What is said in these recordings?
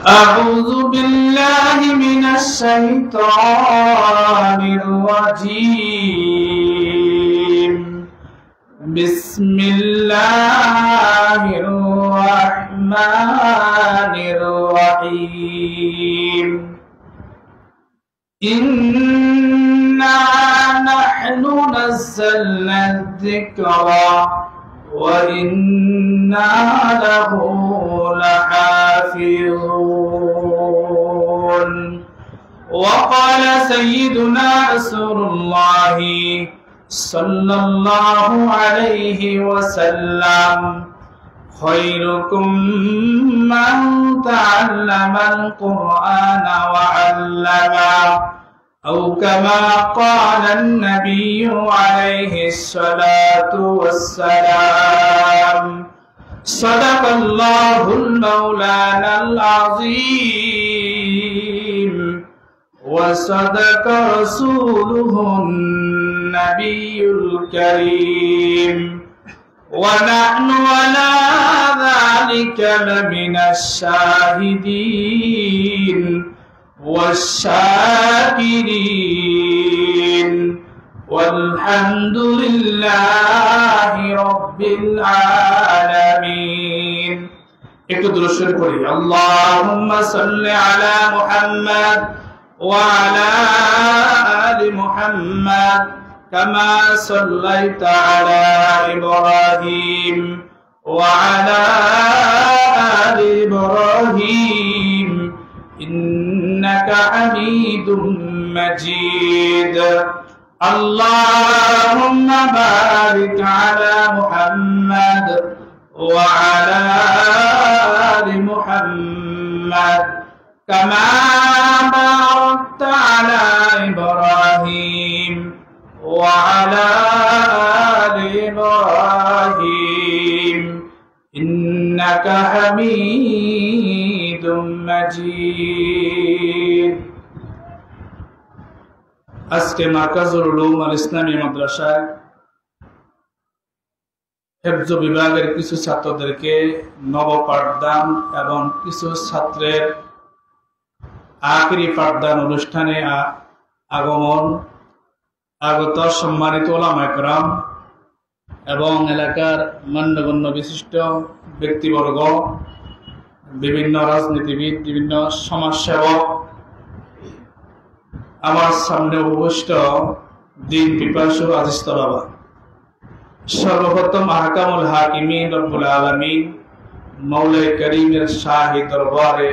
أعوذ بالله من الشيطان الرجيم بسم الله الرحمن الرحيم إنا نحن نزلنا الذكر وإنا له لحافظون وقال سيدنا رسول الله صلى الله عليه وسلم خيركم من تعلم القرآن وعلمه أو كما قال النبي عليه الصلاة والسلام صدق الله المولانا العظيم وصدق رسوله النبي الكريم ونحن على ذلك لمن الشاهدين والشاكرين والحمد لله رب العالمين একটু দরুদ শরীফ পড়ি আল্লাহুম্মা সাল্লি আলা মুহাম্মাদ ওয়া আলা আলি মুহাম্মাদ কামা সাল্লাইতা আলা ইব্রাহিম ওয়া আলা আলি ইব্রাহিম ইন্নাকা হামিদুম মাজিদ اللهم بارك على محمد وعلى آل محمد كما باركت على إبراهيم وعلى آل إبراهيم إنك حميد مجيد আজকে মার্কাজুল উলুম আল ইসলামী মাদ্রাসায় হেফজ বিভাগের কিছু ছাত্রদেরকে নব পাঠদান এবং কিছু ছাত্রের আখিরি পাঠদান অনুষ্ঠানে আগত সম্মানিত উলামা ইকরাম এবং এলাকার মান্যগণ্য বিশিষ্ট ব্যক্তিবর্গ, বিভিন্ন রাজনীতিবিদ, বিভিন্ন সমাজসেবক, আমার সামনে উপবিষ্ট দ্বীন পিপাসু আজিজ তলাবা, সর্বপ্রথম আহকামুল হাকিমিন রব্বুল আলামিন মৌলাই করিমের শাহী দরবারে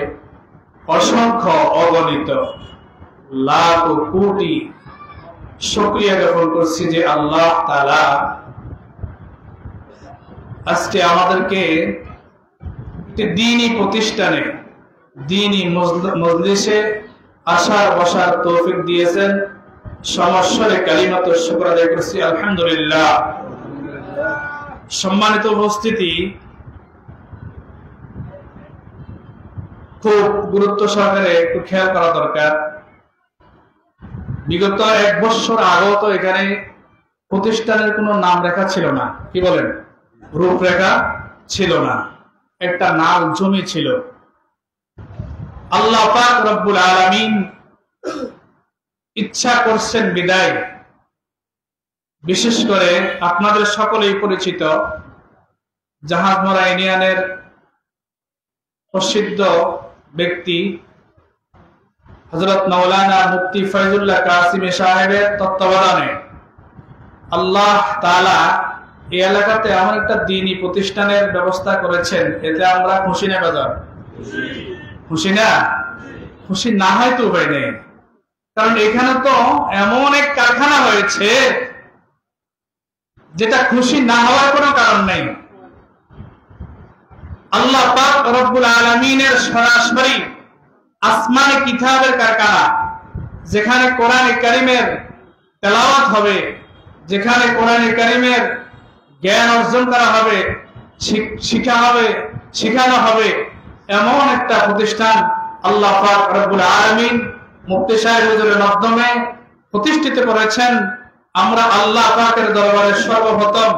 অসংখ্য অগণিত লাখ কোটি শুকরিয়া জ্ঞাপন করছি যে আল্লাহ তাআলা আজকে আমাদেরকে একটি দ্বীনি প্রতিষ্ঠানে, দ্বীনি মজলিসে আসার বসার তৌফিক দিয়েছেন। সমস্বরে কালিমাতুশ শুকর আদায় করছি আলহামদুলিল্লাহ। সম্মানিত উপস্থিতি, খুব গুরুত্ব সহকারে একটু খেয়াল করা দরকার। বিগত 1 বছর আগেও তো এখানে প্রতিষ্ঠানের কোনো নাম রেখা ছিল না, কি বলেন, রূপরেখা ছিল না, একটা নাম জমি ছিল। আল্লাহ পাক রব্বুল আলামিন ইচ্ছা করছেন বিদায়, বিশেষ করে আপনাদের সকলেই পরিচিত জাহাজমরা ইউনিয়নের প্রসিদ্ধ ব্যক্তি হযরত মাওলানা মুফতি ফয়জুল্লাহ কাসিমি সাহেবের তত্ত্বাবধানে আল্লাহ তাআলা এই এলাকাতে এমন একটা দ্বীনি প্রতিষ্ঠানের ব্যবস্থা করেছেন। এতে আমরা খুশি না বেজার? খুশি না? খুশি না হয় তো উপায় নেই, কারণ এখানে তো এমন এক কারখানা হয়েছে যেটা খুশি না হওয়ার কোনো কারণ নেই। আল্লাহ পাক রব্বুল আলামিনের সরাসরি আসমানে কিতাবের কারখানা, যেখানে কোরআনে কারীমের তেলাওয়াত হবে, যেখানে কোরআনে কারীমের জ্ঞান অর্জন করা হবে, শিখানো হবে, এমন একটা প্রতিষ্ঠান আল্লাহ পাক রব্বুল আলামিন মুফতি সাহেব হুজুরের মাধ্যমে প্রতিষ্ঠিত করেছেন। আমরা আল্লাহ পাকের দরবারে সর্বপ্রথম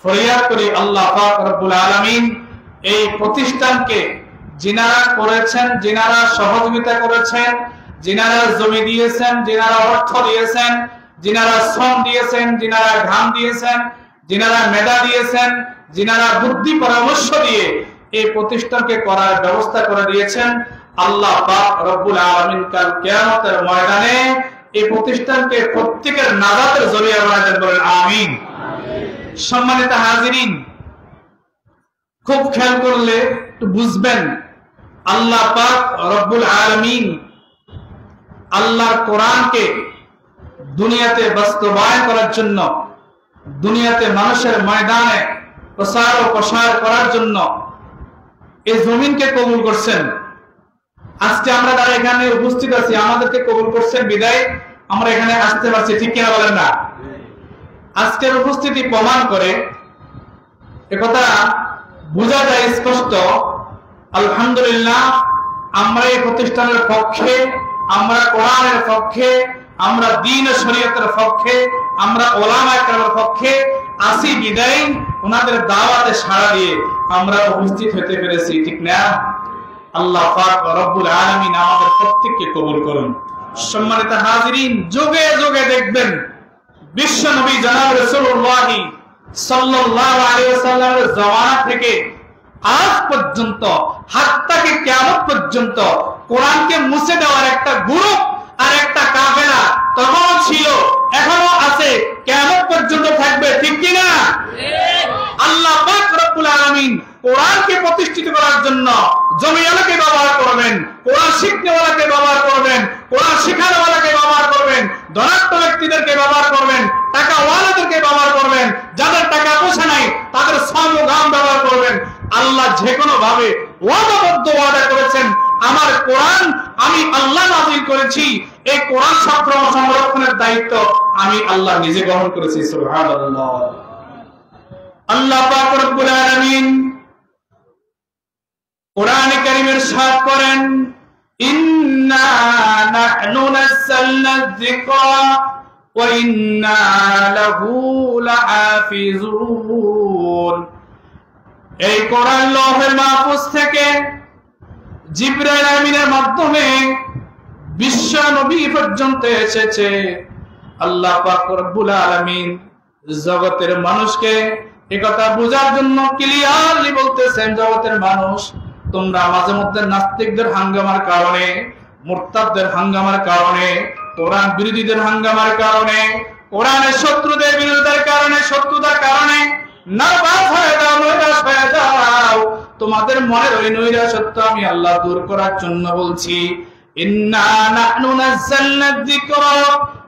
ফরিয়াদ করি, আল্লাহ পাক রব্বুল আলামিন এই প্রতিষ্ঠানকে যিনারা করেছেন, যিনারা সহযোগিতা করেছেন, যিনারা জমি দিয়েছেন, যিনারা অর্থ দিয়েছেন, যিনারা শ্রম দিয়েছেন, যিনারা ঘাম দিয়েছেন, যিনারা মেধা দিয়েছেন, যিনারা বুদ্ধি পরামর্শ দিয়ে এই প্রতিষ্ঠানকে করার ব্যবস্থা করে দিয়েছেন, আল্লাহ পাক রব্বুল আলামিন কাল কিয়ামতের ময়দানে এই প্রতিষ্ঠানকে প্রত্যেকের নাজাতের জরিয়া বানায় দেন, বলেন আমিন। সম্মানিত হাজিরিন, খুব খেয়াল করলে একটু বুঝবেন, আল্লাহ পাক রব্বুল আলামিন আল্লাহর কোরআনকে দুনিয়াতে বাস্তবায়ন করার জন্য, দুনিয়াতে মানুষের ময়দানে প্রসার ও প্রসার করার জন্য এই জমিনকে কবুল করছেন। আজকে আমরা যারা এখানে উপস্থিত আছি, আমাদেরকে কবুল করছেন বিদায় আমরা এখানে আসতে পারছি, ঠিক কিনা বলেন না? আজকের উপস্থিতি প্রমাণ করে, একথা বোঝা যায় স্পষ্ট। আলহামদুলিল্লাহ, আমরা এই প্রতিষ্ঠানের পক্ষে, আমরা কোরআনের পক্ষে, আমরা দ্বীন ও শরীয়তের পক্ষে, আমরা ওলামায়ে কেরামের পক্ষে আসি বিদায় ওনাদের দাওয়াতে সাড়া দিয়ে আমরা উপস্থিত হতে পেরেছি, ঠিক না? আল্লাহ পাক রব্বুল আলামিন আমাদের প্রত্যেককে কবুল করুন। সম্মানিত হাজিরিন, যুগে যুগে দেখবেন বিশ্ব নবী জনাব রাসূলুল্লাহ সাল্লাল্লাহু আলাইহি ওয়াসাল্লামের জামানা থেকে আজ পর্যন্ত, হাত্তা কি কিয়ামত পর্যন্ত কোরআনকে মুছে দেওয়ার একটা গ্রুপ আর একটা কাফেলা তখনও ছিল, এখনো আছে, কিয়ামত পর্যন্ত থাকবে, ঠিক কি না? আল্লাহ পাক রব্বুল আলামিন কোরআনকে প্রতিষ্ঠিত করার জন্য জমিওয়ালাকে ব্যবহার করবেন, কোরআন শিখনেওয়ালাকে ব্যবহার করবেন, কোরআন শেখানোওয়ালাকে ব্যবহার করবেন, ধনাঢ্য ব্যক্তিদেরকে ব্যবহার করবেন, টাকাওয়ালাদেরকে ব্যবহার করবেন, যাদের টাকা পয়সা নাই তাদের শ্রম ও ঘাম ব্যবহার করবেন। আল্লাহ যে কোনো ভাবে ওয়াদাবদ্ধ ওয়াদা করেছেন, আমার কোরআন আমি আল্লাহ নাযিল করেছি, এই কোরআন সংরক্ষণের দায়িত্ব আমি আল্লাহ নিজে গ্রহণ করেছি। সুবহানাল্লাহ। আল্লাহ পাক রব্বুল আলামিন কোরআনে কারীমের সাথ করেন, ইন্না নাহনু নাযালনা যিকরা ওয়া ইন্না লাহু লাহাফিজুন। এই কোরআন লৌহে মাহফুজ থেকে জিবরাইল আমিনের মাধ্যমে বিশ্ব নবী পর্যন্ত এসেছে। আল্লাহ পাক রব্বুল আলামিন জগতের মানুষকে একথা বোঝার জন্য ক্লিয়ারলি বলতেছেন, জগতের মানুষ, তোমরা মাঝে মধ্যে নাস্তিকদের হাঙ্গামার কারণে, মুরতাদদের হাঙ্গামার কারণে, কোরআন বিরোধীদের হাঙ্গামার কারণে, কোরআনের শত্রুদের বিরোধিতার কারণে, শত্রুতার কারণে নার্ভাস হয়ে যাও, নৈরাশ হয়ে যাও। তোমাদের মনের ওই নৈরাশ্যত্ব আমি আল্লাহ দূর করার জন্য বলছি, ইন্না নাহনু নাযালনা যিকরা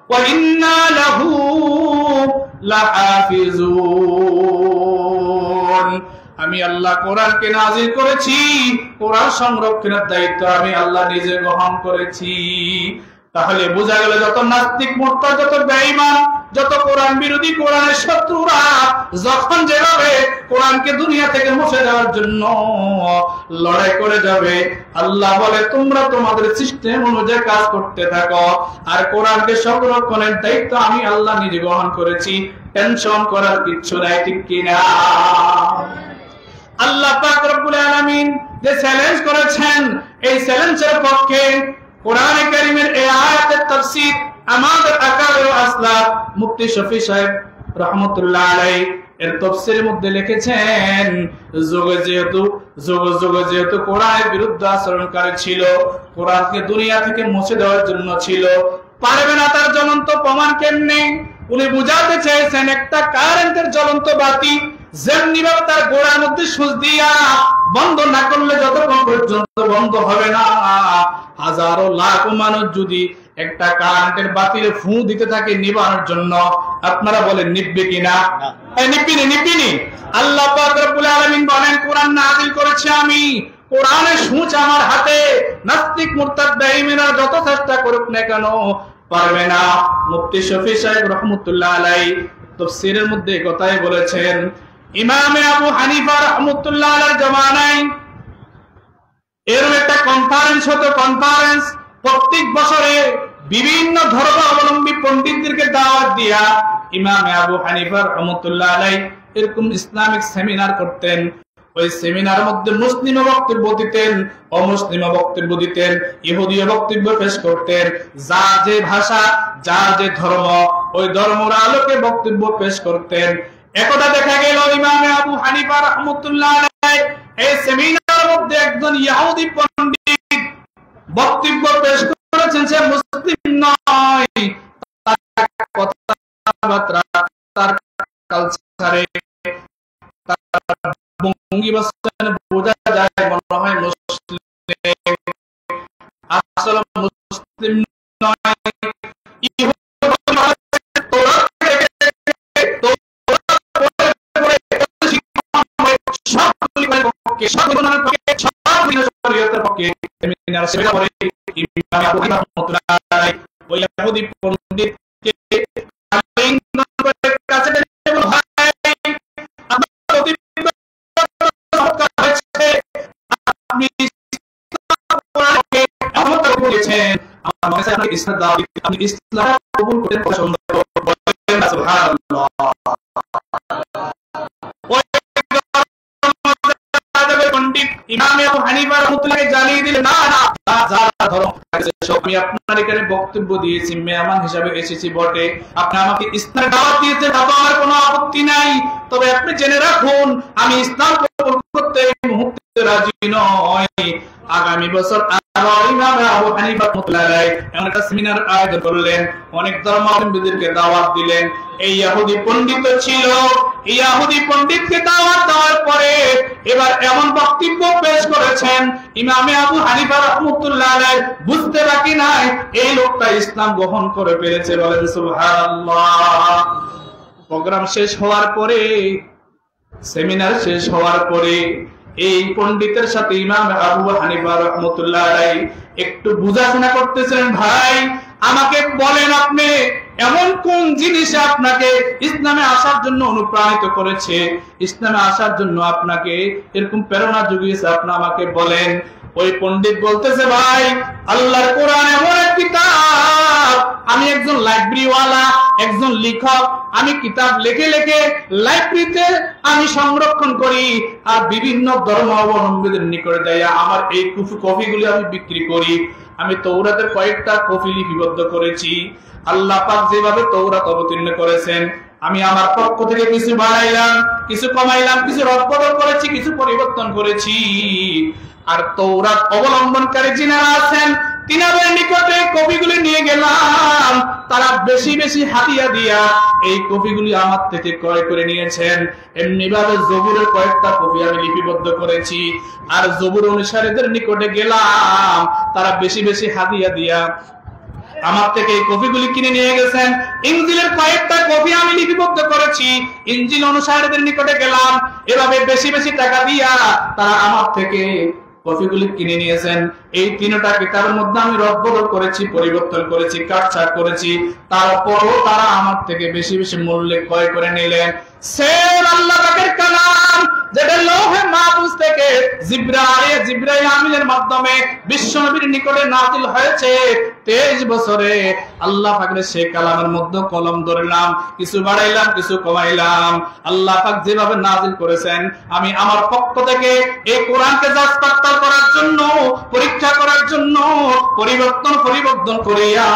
ওয়া ইন্না লাহু লাহাফিজুন। আমি আল্লাহ কোরআনকে নাযিল করেছি, কোরআন সংরক্ষণের দায়িত্ব আমি আল্লাহ নিজে গ্রহণ করেছি। তাহলে বোঝা গেল, যত নাস্তিক, মুরতাদ, যত বেঈমান, যত কোরআন বিরোধী, কোরআনের শত্রুরা যখন যেভাবে কোরআনকে দুনিয়া থেকে মুছে দেওয়ার জন্য লড়াই করে যাবে, আল্লাহ বলে তোমরা তোমাদের সিস্টেম অনুযায়ী কাজ করতে থাকো, আর কোরআনকে সংরক্ষণের দায়িত্ব আমি আল্লাহ নিজে গ্রহণ করেছি, টেনশন করার কিচ্ছু নাই, ঠিক কিনা? আল্লাহ পাক রব্বুল আলামিন যে চ্যালেঞ্জ করেছেন, এই চ্যালেঞ্জের পক্ষে কোরআনে কারীমের এই আয়াতের তাফসীর আমাদের আকাবের আসলাফ মুফতি শফি সাহেব রাহমাতুল্লাহ আলাইহি এর তাফসীরের মধ্যে লিখেছেন, যুগে যেহেতু কোরআনের বিরুদ্ধে আচরণকারী ছিল, কোরআনকে দুনিয়া থেকে মুছে দেওয়ার জন্য ছিল, পারবে না তার জ্বলন্ত প্রমাণ কেমনে? উনি বুঝাতে চেয়েছেন, একটা কারেন্টের জ্বলন্ত বাতি যেমনি ভাবে তার গোড়ার মধ্যে সুচ দিয়া বন্ধ না করলে যতক্ষণ পর্যন্ত বন্ধ হবে না, হাজারো লাখ মানুষ যদি একটা কারেন্টের বাতির ফু দিতে থাকে নিবানোর জন্য, আপনারা বলেন নিববে কিনা? নিবিনি। আল্লাহ পাক রব্বুল আলামিন বলেন, কোরআন নাযিল করেছি আমি, কোরআনের সূচ আমার হাতে, নাস্তিক মুরতাদ বেঈমানরা যত চেষ্টা করুক না কেন পারবে না। মুফতি শফি সাহেব রাহমাতুল্লাহ আলাইহি তাফসীরের মধ্যে কথাই বলেছেন। ইমাম আবু হানিফা রাহমাতুল্লাহ আলাইহির জামানায় এরকম একটা কনফারেন্স হতো, কনফারেন্স প্রত্যেক বছরে বিভিন্ন ধর্মাবলম্বী পণ্ডিতদেরকে দাওয়াত দিয়া ইমাম আবু হানিফা রাহমাতুল্লাহ আলাইহি এরকম ইসলামিক সেমিনার করতেন। ওই সেমিনার মধ্যে মুসলিমও বক্তব্য দিতেন, অমুসলিমও বক্তব্য দিতেন, ইহুদিও বক্তব্য পেশ করতেন। যার যে ভাষা, যার যে ধর্ম, ওই ধর্মের আলোকে বক্তব্য পেশ করতেন। একদা দেখা গেল ইমাম আবু হানিফা রাহমাতুল্লাহ আলাইহি এই সেমিনারের মধ্যে একজন ইহুদি পণ্ডিত বক্তব্য পেশ করেছেন। সে মুসলিম নয়, তার কথাবার্তা, তার কালচারে, তার ভঙ্গিবাচনে বোঝা যায় মনে হয় মুসলিম, আসলে মুসলিম নয়। ইসলাম কবুল করতে পছন্দ করেন, সুবহানাল্লাহ। ইমাম আবু হানিফা রাহমাতুল্লাহি জানিয়ে দিলেন, না না, যারা ধর্ম আমি আপনার এখানে বক্তব্য দিয়েছি, মেহমান হিসাবে এসেছি বটে, আপনি আমাকে ইসলামের দাওয়াত দিয়েছেন, তাতে আমার কোনো আপত্তি নাই, তবে আপনি জেনে রাখুন আমি ইসলাম কবুল করতে এই মুহূর্তে রাজি নই। আগামী বছর আবার ইমাম আবু হানিফা রাহমাতুল্লাহি আলাইহি এমন একটা সেমিনার আয়োজন করলেন, অনেক ধর্মাবলম্বীদেরকে দাওয়াত দিলেন। এই ইহুদি পণ্ডিত ছিল, এই ইহুদি পণ্ডিতকে দাওয়াত দেওয়ার পরে এবার এমন বক্তব্য পেশ করেছেন ইমাম আবু হানিফা রাহমাতুল্লাহি আলাইহি বুঝতে বাকি নাই এই লোকটা ইসলাম গ্রহণ করে ফেলেছে। বলেন সুবহানাল্লাহ। প্রোগ্রাম শেষ হওয়ার পরে, সেমিনার শেষ হওয়ার পরে এই পণ্ডিতের সাথে ইমাম আবু হানিফা রাহমাতুল্লাহি আলাইহি একটু বুঝাশোনা করতেছিলেন। ভাই, আমাকে বলেন আপনি এমন কোন জিনিস আপনাকে ইসলামে আসার জন্য অনুপ্রাণিত করেছে, ইসলামে আসার জন্য আপনাকে এরকম প্রেরণা জুগিয়েছে, আপনি আমাকে বলেন। ওই পণ্ডিত বলতেছে, ভাই, আল্লাহর কোরআন এমন এক কিতাব, আমি একজন লাইব্রেরিওয়ালা, একজন লেখক, আমি কিতাব লিখে লিখে লাইব্রেরিতে আমি সংরক্ষণ করি, আর বিভিন্ন ধর্মাবলম্বীদের নিকটে যাই আমার এই কপিগুলি আমি বিক্রি করি। আমি তৌরাতের কয়েকটা কপি লিপিবদ্ধ করেছি। আল্লাহ পাক যেভাবে তৌরাত অবতীর্ণ করেছেন, আমি আমার পক্ষ থেকে কিছু বাড়াইলাম, কিছু কমাইলাম, কিছু রদবদল করেছি, কিছু পরিবর্তন করেছি। আর তৌরাত অবলম্বনকারী যিনারা আছেন তিনাদের নিকটে কপিগুলি নিয়ে গেলাম, তারা বেশি বেশি হাদিয়া দিয়া এই কপিগুলি আমার থেকে ক্রয় করে নিয়েছেন। এমনি ভাবে জবুরের কয়েকটা কপি আমি লিপিবদ্ধ করেছি, আর জবুর অনুসারীদের নিকটে গেলাম, তারা বেশি বেশি হাদিয়া দিয়া আমার থেকে এই কপিগুলি কিনে নিয়ে গেছেন। ইনজিলের কয়েকটা কপি আমি লিপিবদ্ধ করেছি, ইনজিল অনুসারীদের নিকটে গেলাম, এভাবে বেশি বেশি টাকা দিয়া তারা আমার থেকে কপিগুলি কিনে নিয়েছেন। এই তিনটা কিতাবের মধ্যে আমি রদবদল করেছি, পরিবর্তন করেছি, কাটছাট করেছি, তারপরও তারা আমার থেকে বেশি বেশি মূল্যে ক্রয় করে নিলেন। সেম আল্লাহ পাকের কালাম, যেটা লৌহে মাহফুজ থেকে জিবরাইল আমিনের মাধ্যমে বিশ্বনবীর নিকটে নাযিল হয়েছে 23 বছরে, আল্লাহ পাকের সেই কালামের মধ্যে কলম ধরলাম, কিছু বাড়াইলাম, কিছু কমাইলাম। আল্লাহ পাক যেভাবে নাযিল করেছেন, আমি আমার পক্ষ থেকে এই কোরআনকে যাচ পাত্তাল করার জন্য, পরীক্ষা করার জন্য পরিবর্তন করিয়া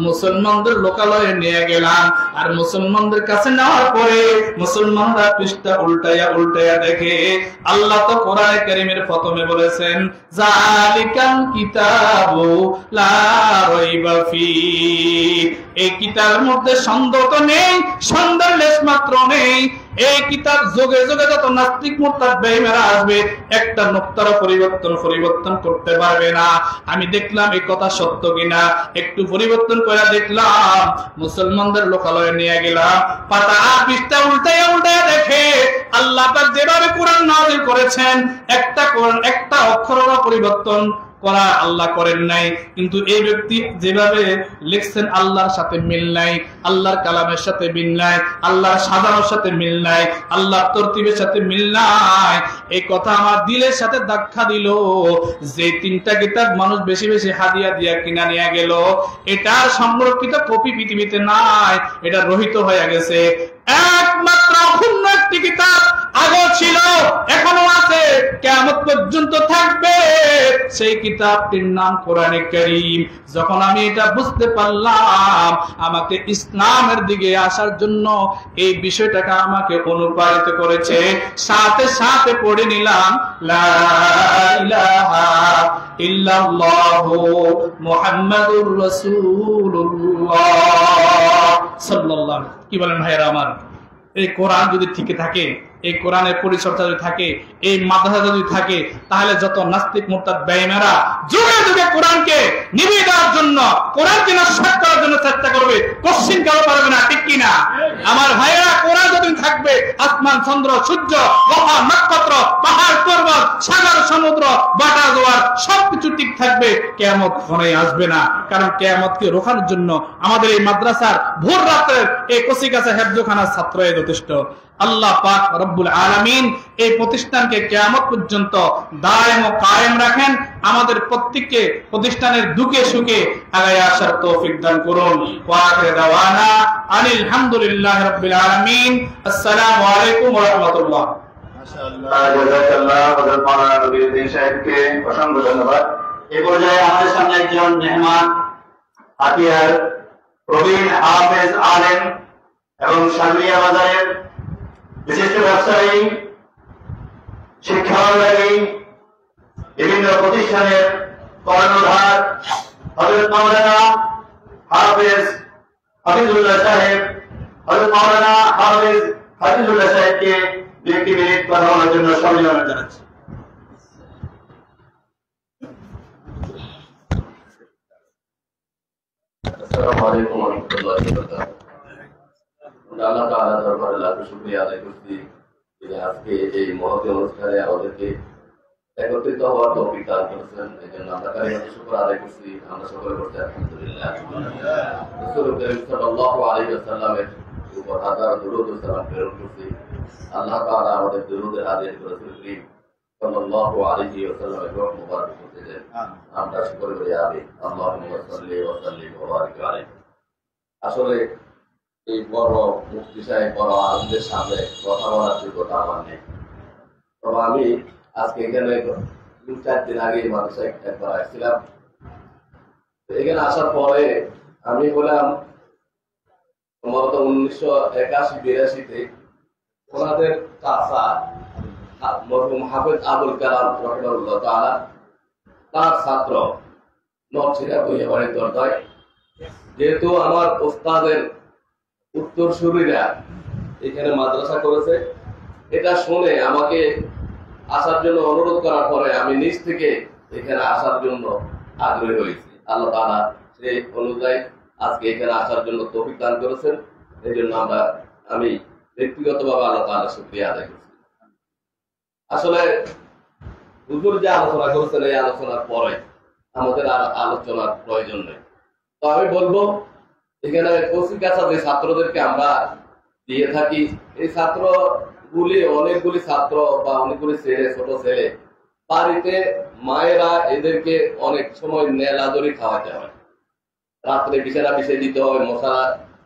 মুসলমানদের লোকালয়ে নিয়ে গেলাম। আর মুসলমানদের কাছে নেওয়ার পরে মুসলমানরা পৃষ্ঠা উল্টাইয়া উল্টাইয়া দেখে আল্লাহ তো কোরআনে কারীমের প্রথমে বলেছেন, যালিকাল কিতাবু লা রাইবা ফি, এই কিতাবের মধ্যে সন্দেহ তো নেই, সন্দেহের লেশ মাত্র নেই। এই কিতাব যুগে যুগে যত নাস্তিক মুরতাদ বেঈমানরা আসবে, একটা নুক্তার পরিবর্তন করতে পারবে না। আমি দেখলাম এই কথা সত্য কিনা, একটু পরিবর্তন করে দেখলাম, মুসলমানদের লোকালয়ে নিয়ে গেলাম, পাতা পৃষ্ঠা উল্টাইয়া উল্টাইয়া দেখে আল্লাহ পাক যেভাবে কোরআন নাযিল করেছেন, একটা অক্ষরেরও পরিবর্তন করা আল্লাহ করেন নাই। কিন্তু এই ব্যক্তি যেভাবে লিখছেন আল্লাহর সাথে মিল নাই, আল্লাহর কালামের সাথে মিল নাই, আল্লাহর সাজানোর সাথে মিল নাই, আল্লাহর তরতিবের সাথে মিল নাই। এই কথা আমার দিলের সাথে ধাক্কা দিল। যে তিনটা কিতাব মানুষ বেশি বেশি হাদিয়া দিয়া কিনা নিয়ে গেল, এটার সংরক্ষিত কপি পৃথিবীতে নাই, এটা রহিত হয়ে গেছে। একমাত্র অক্ষুণ্ণ একটি কিতাব আগেও ছিল, এখনো আছে, কিয়ামত পর্যন্ত থাকবে। সেই কিতাবটির নাম কোরআনে কারীম। যখন আমি এটা বুঝতে পারলাম, আমাকে ইসলামের দিকে আসার জন্য এই বিষয়টাকে আমাকে অনুপ্রাণিত করেছে। সাথে সাথে পড়ে নিলাম লা ইলাহা ইল্লাল্লাহু মুহাম্মাদুর রাসূলুল্লাহ সাল্লাল্লাহু। কি বলেন ভাইরা আমার? এই কোরআন যদি ঠিক থাকে, এই কোরআনের পরিচর্যা যদি থাকে, এই মাদ্রাসা যদি থাকে, তাহলে যত নাস্তিক মুরতাদ বেঈমানরা যুগে যুগে কোরআনকে নিভিয়ে দেওয়ার জন্য, কোরআনকে নষ্ট করার জন্য চেষ্টা করবে, কোশ্চিন কেউ পারবে না। ঠিক কিনা আমার ভাইয়েরা? কোরআন যতদিন থাকবে, আসমান, চন্দ্র, সূর্য, গ্রহ, নক্ষত্র, পাহাড়, পর্বত, সাগর, সমুদ্র, বাটা জোয়ার সবকিছু ঠিক থাকবে, কিয়ামত কখনোই আসবে না। কারণ কিয়ামতকে রোখানোর জন্য আমাদের এই মাদ্রাসার ভোর রাতের এই কচিকাঁচা হেফজখানার ছাত্রই যথেষ্ট। আল্লাহ পাক রব্বুল আলামিন এই প্রতিষ্ঠানকে কিয়ামত পর্যন্ত দায়েম ও কায়েম রাখেন। আমাদের প্রত্যেককে প্রতিষ্ঠানের দুঃখে সুখে আগায় আসার তৌফিক দান করুন। ওয়া আখিরু দাওয়ানা আনিল হামদুলিল্লাহি রাব্বিল আলামিন। আসসালামু আলাইকুম ওয়া রাহমাতুল্লাহ। মাশাআল্লাহ, জাযাকাল্লাহ হযরত মাওলানা নবীউদ্দিন সাহেবকে অসংখ্য ধন্যবাদ। এই পর্যায়ে আমাদের সামনে একজন মেহমান, হাতিয়ার প্রবীণ হাফেজ, আলেম এবং সালমিয়া বাজারের বিশিষ্ট ব্যবসায়ী, শিক্ষানুরাগী, বিভিন্ন প্রতিষ্ঠানের কর্ণধার হযরত মাওলানা হাফেজ হাফিজুল্লাহ সাহেব, হযরত মাওলানা হাফেজ হাফিজুল্লাহ সাহেবকে একটি মিনিট কথা বলার জন্য সম্মাননা জানাচ্ছি। আসসালামু আলাইকুম ওয়া রাহমাতুল্লাহি ওয়া বারাকাতুহু। আল্লাহ তাআলার দরবারে লাখ শুকরিয়া আদায় করছি যে আজকে এই মহৎ অনুষ্ঠানে আমাদেরকে একত্রিত হওয়ার তৌফিক দান করেছেন। এই জন্য আমরা কালিমাতুশ শুকর আদায় করছি। আমরা সকলে বলছি আলহামদুলিল্লাহ। রাসূল করিম সাল্লাল্লাহু আলাইহি ওয়াসাল্লামের উপর হাজার দরুদ ও সালাম প্রেরণ করছি। আল্লাহ তাআলা আমাদের দরুদের হাদিয়া করে রাসূল করিম সাল্লাল্লাহু আলাইহি ওয়াসাল্লামের রূহ মুবারক করতে দেন। আমরা শুকর করি আমিন। আল্লাহুম্মা সাল্লি ওয়া সাল্লিম ওয়া বারিক আলাইহি। আসলে এই বড় মুফতি সাহেব বড় আলেমদের সামনে কথা বলার যোগ্যতা আমার নেই। তবে আমি আজকে এখানে 3-4 দিন আগে মাদ্রাসায় একবার আসছিলাম। এখানে আসার পরে আমি বললাম সম্ভবত 1981-82-তে ওনাদের চাচা মরহুম হাফেজ আবুল কালাম রাহিমাহুল্লাহ তাআলা তার ছাত্র নরসিংদী বইয়াবাড়ির দরজায়, যেহেতু আমার ওস্তাদের উত্তরসূরিরা এখানে মাদ্রাসা করেছে, এটা শুনে আমাকে আসার জন্য অনুরোধ করার পরে আমি নিজ থেকে এখানে আসার জন্য আগ্রহী হয়েছি। আল্লাহ তাআলা সেই অনুযায়ী আজকে এখানে আসার জন্য তৌফিক দান করেছেন। এই জন্য আমি ব্যক্তিগতভাবে আল্লাহ তাআলার শুকরিয়া আদায় করছি। আসলে হুজুর যে আলোচনা করেছেন, এই আলোচনার পরে আমাদের আর আলোচনার প্রয়োজন নেই। তো আমি বলবো, এখানে কচিকাঁচা যে ছাত্রদেরকে আমরা দিয়ে থাকি, এই ছাত্রগুলি অনেকগুলি ছাত্র বা অনেকগুলি ছেলে, ছোট ছেলে, বাড়িতে মায়েরা এদেরকে অনেক সময় নেলাদরি খাওয়াতে হয়, রাত্রে বিছানা বিছিয়ে দিতে হয়,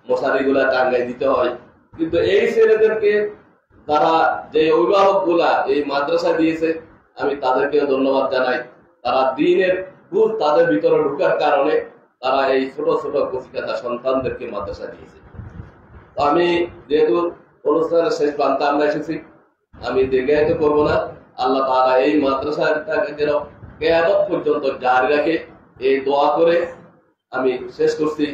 মশারি গুলা টাঙ্গাই দিতে হয়। কিন্তু এই ছেলেদেরকে তারা যে অভিভাবক গুলা এই মাদ্রাসা দিয়েছে, আমি তাদেরকেও ধন্যবাদ জানাই। তারা দিনের বুঝ তাদের ভিতরে ঢুকার কারণে তারা এই ছোট ছোট কচিকাঁচা সন্তানদেরকে মাদ্রাসা দিয়েছে। আমি যেহেতু অনুষ্ঠানের শেষ প্রান্তে আমরা এসেছি, আমি দীর্ঘায়িত করবো না। আল্লাহ তাআলা এই মাদ্রাসাটাকে যেন কিয়ামত পর্যন্ত জারি রাখে, এই দোয়া করে আমি শেষ করছি।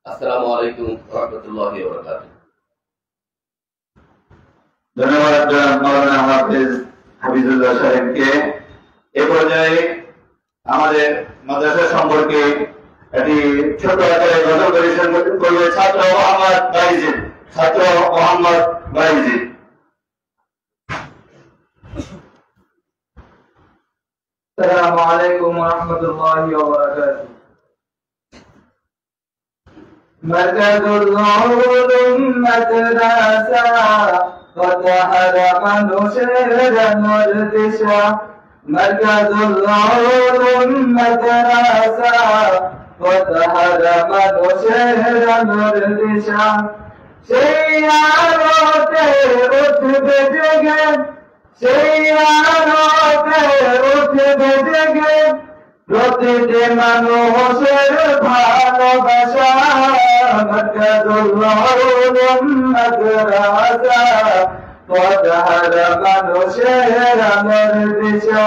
আসসালামু আলাইকুম ওয়া রাহমাতুল্লাহি ওয়া বারাকাতুহু। ধন্যবাদ মাওলানা হাফেজ হাফিজুল্লাহ সাহেবকে। এ পর্যায়ে আমাদের মাদ্রাসা সম্পর্কে একটি ছোট আকারে গজল পরিবেশন করবে ছাত্র মোহাম্মদ বাইজিদ। السلام عليكم ورحمة الله وبركاته. مركز العلوم مدرسة وتحرم نشيرا مرتشا. مركز العلوم مدرسة وتحرم نشيرا مرتشا. সেই আলোতে উঠবে জেগে, সেই আলোতে উঠবে জেগে প্রতিটি মানুষের ভালোবাসা। মারকাজুল উলুম মাদ্রাসা পথহারা মানুষের আলোর দিশা।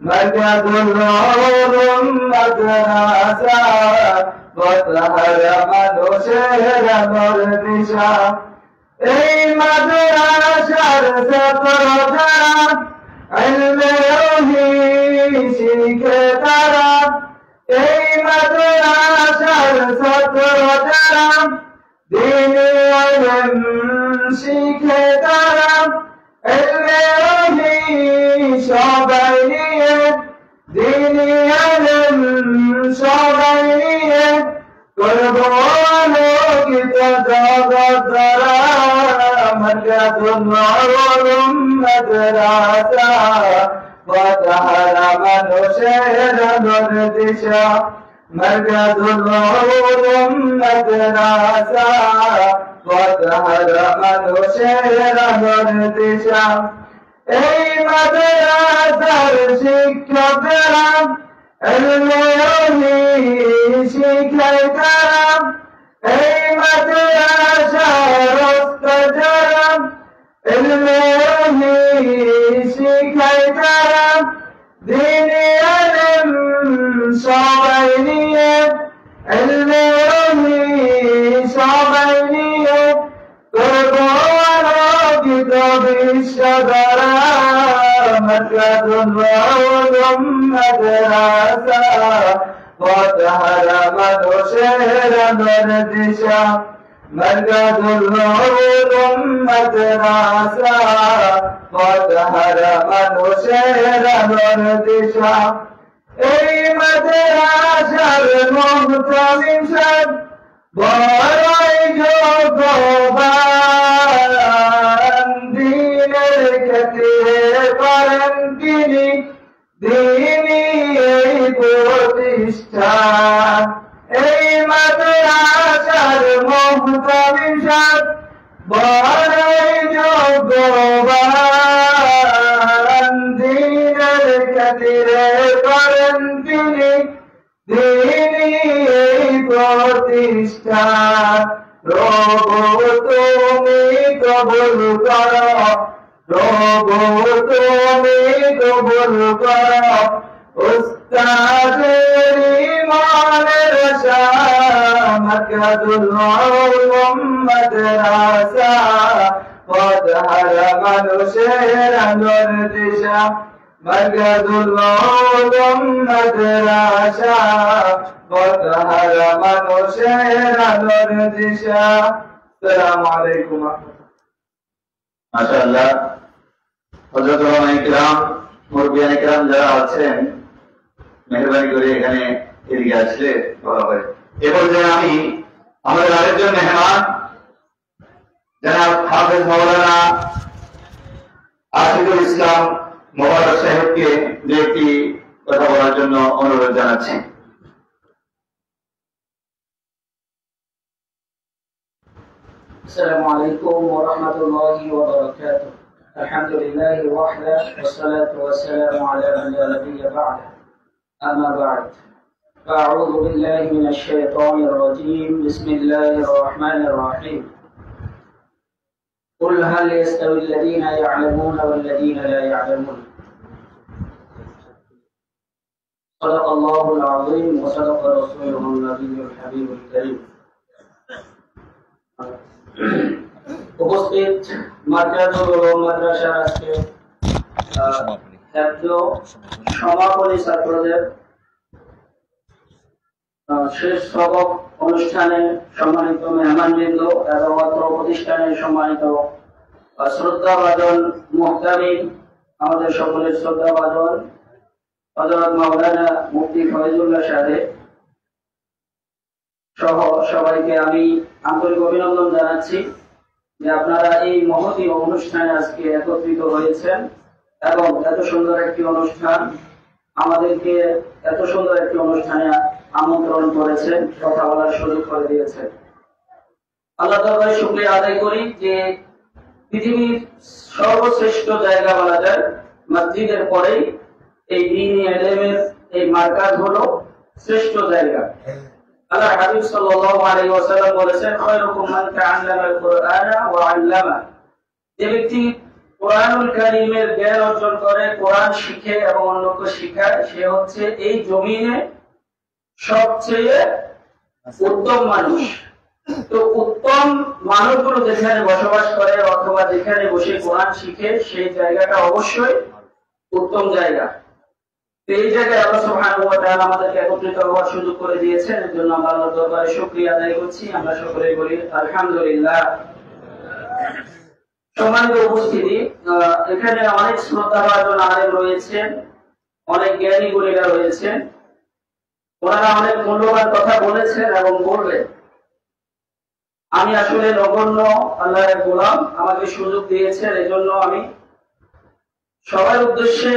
মারকাজুল উলুম মাদ্রাসা পথহারা মানুষের আলোর দিশা। এই মাদ্রাসার ছাত্র যারা ইলমে ওহী শিখে তারা, এই মাদ্রাসার ছাত্র যারা দ্বীনি ইলম শিখে তারা, ইলমে ওহী সবাই নিয়ে, দ্বীনি ইলম সবাই নিয়ে করব আলোকিত জগৎ দ্বারা। মারকাজুল উলুম মাদ্রাসা পথহারা মানুষের আলোর দিশা। মারকাজুল উলুম মাদ্রাসা পথহারা মানুষের আলোর দিশা। এই মাদ্রাসার শিক্ষকরা ইলমে ওহী শিখায় তারা, এই মাদ্রাসার উস্তাদরা ইলমে ওহী শিখায় তারা, দ্বীনি ইলম সবাই নিয়ে, ইলমে ওহী সবাই নিয়ে করব আলোকিত বিশ্ব দ্বারা। মারকাজুল উলুম মাদ্রাসা পথহারা মানুষের আলোর দিশা। মারকাজুল উলুম মাদ্রাসা পথহারা মানুষের আলোর দিশা। এই মাদ্রাসার মুহতামিম সাহেব বড়ই যোগ্যবান, দ্বীনের ক্ষেত্রে করেন তিনি দ্বীনি এই প্রতিষ্ঠা। এই মাদ্রাসার মুহতামিম সাহেব বড়ই যোগ্যবান, দ্বীনের ক্ষেত্রে করেন তিনি দ্বীনি এই প্রতিষ্ঠা। প্রভু তুমি কবুল করো, প্রভু তুমি কবুল করো উস্তাদের ইমানের আশা। মারকাজুল উলুম মাদ্রাসা পথহারা মানুষের আলোর দিশা। মারকাজুল উলুম মাদ্রাসা পথহারা মানুষের আলোর দিশা। আসসালামু আলাইকুম। মাশাআল্লাহ। হযরত ওলামায়ে কিরাম, মুরব্বিয়ানে কিরাম যারা আছেন মেহেরবানি করে এখানে এদিকে আসলে ভালো হয়। এ পর্যায়ে আমি আমাদের আরেকজন মেহমান জনাব হাফেজ মাওলানা আশিকুল ইসলাম মোবারক সাহেবকে দু একটি কথা বলার জন্য অনুরোধ জানাচ্ছি। السلام عليكم ورحمة الله وبركاته. الحمد لله وحده والصلاة والسلام على من لا نبي بعده. أما بعد فأعوذ بالله من الشيطان الرجيم. بسم الله الرحمن الرحيم. قل هل يستوي الذين يعلمون والذين لا يعلمون. صدق الله العظيم وصدق رسوله النبي الحبيب الكريم. উপস্থিত মাদ্রাসার উলুম মাদ্রাসার আজকে সমাপনী ছাত্রদের শেষ সবক অনুষ্ঠানে সম্মানিত মেহমানবৃন্দ এবং অত্র প্রতিষ্ঠানের সম্মানিত শ্রদ্ধাভাজন মুহতামিম, আমাদের সকলের শ্রদ্ধাভাজন হযরত মাওলানা মুফতি ফয়জুল্লাহ সাহেব সহ সবাইকে আমি আন্তরিক অভিনন্দন জানাচ্ছি যে আপনারা এই মহতী অনুষ্ঠানে আজকে একত্রিত হয়েছেন এবং এত সুন্দর একটি অনুষ্ঠান আমাদেরকে এত সুন্দর একটি অনুষ্ঠানে আমন্ত্রণ করেছেন, কথা বলার সুযোগ করে দিয়েছেন। আল্লাহ দরবারে শুকরিয়া আদায় করি যে পৃথিবীর সর্বশ্রেষ্ঠ জায়গা বলা যায় মসজিদের পরেই এই দ্বীনি ইলমের এই মার্কাজ হলো শ্রেষ্ঠ জায়গা। আল্লাহ হাবিব সাল্লাল্লাহু আলাইহি ওয়াসাল্লাম বলেছেন, খায়রুকুম মান তাআল্লামাল কুরআনা ওয়া আল্লামা। যে ব্যক্তি কোরআনুল কারীমের জ্ঞান অর্জন করে, কোরআন শিখে এবং অন্যকে শেখায়, সে হচ্ছে এই জমিনে সবচেয়ে উত্তম মানুষ। তো উত্তম মানুষগুলো যেখানে বসবাস করে অথবা যেখানে বসে কোরআন শিখে, সেই জায়গাটা অবশ্যই উত্তম জায়গা। এই জায়গায় আল্লাহ সুবহানাহু ওয়া তাআলা আমাদেরকে একত্রিত হওয়ার সুযোগ করে দিয়েছেন, এর জন্য আমরা আল্লাহর দরবারে শুকরিয়া আদায় করছি। আমরা সকলেই বলি আলহামদুলিল্লাহ। সম্মানিত উপস্থিতি, এখানে অনেক শ্রদ্ধাভাজন আলেম রয়েছেন, অনেক জ্ঞানী গুণীরা রয়েছেন, ওনারা অনেক মূল্যবান কথা বলেছেন এবং বললেন। আমি আসলে নগণ্য আল্লাহর গোলাম, আমাকে সুযোগ দিয়েছেন, এজন্য আমি সবার উদ্দেশ্যে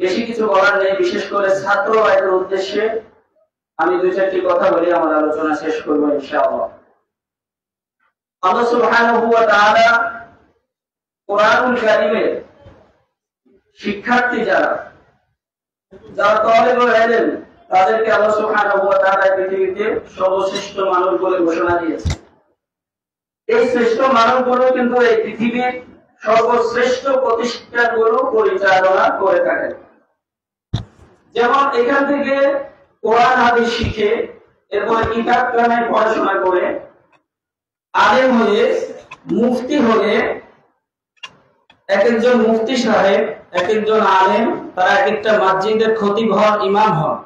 বেশি কিছু বলার নেই, বিশেষ করে ছাত্র ভাইদের উদ্দেশ্যে আমি দুই চারটি কথা বলে আমার আলোচনা শেষ করবো ইনশাআল্লাহ। আল্লাহ সুবহানাহু ওয়া তাআলা কোরআনুল কারীমের শিক্ষার্থী যারা তালিবুল ইলম, তাদেরকে আল্লাহ সুবহানাহু ওয়া তাআলা পৃথিবীতে সর্বশ্রেষ্ঠ মানুষ বলে ঘোষণা দিয়েছেন। এই শ্রেষ্ঠ মানুষগুলো কিন্তু এই পৃথিবীর সর্বশ্রেষ্ঠ প্রতিষ্ঠানগুলো পরিচালনা করে থাকেন। যেমন এখান থেকে কোরআন হাদিস শিখে এরপরে কিতাব কালামে পড়াশোনা করে আলেম হয়ে, মুফতি হয়ে, এক একজন মুফতি সাহেব, এক একজন আলেম, তারা এক একটা মসজিদের খতিব হন, ইমাম হন।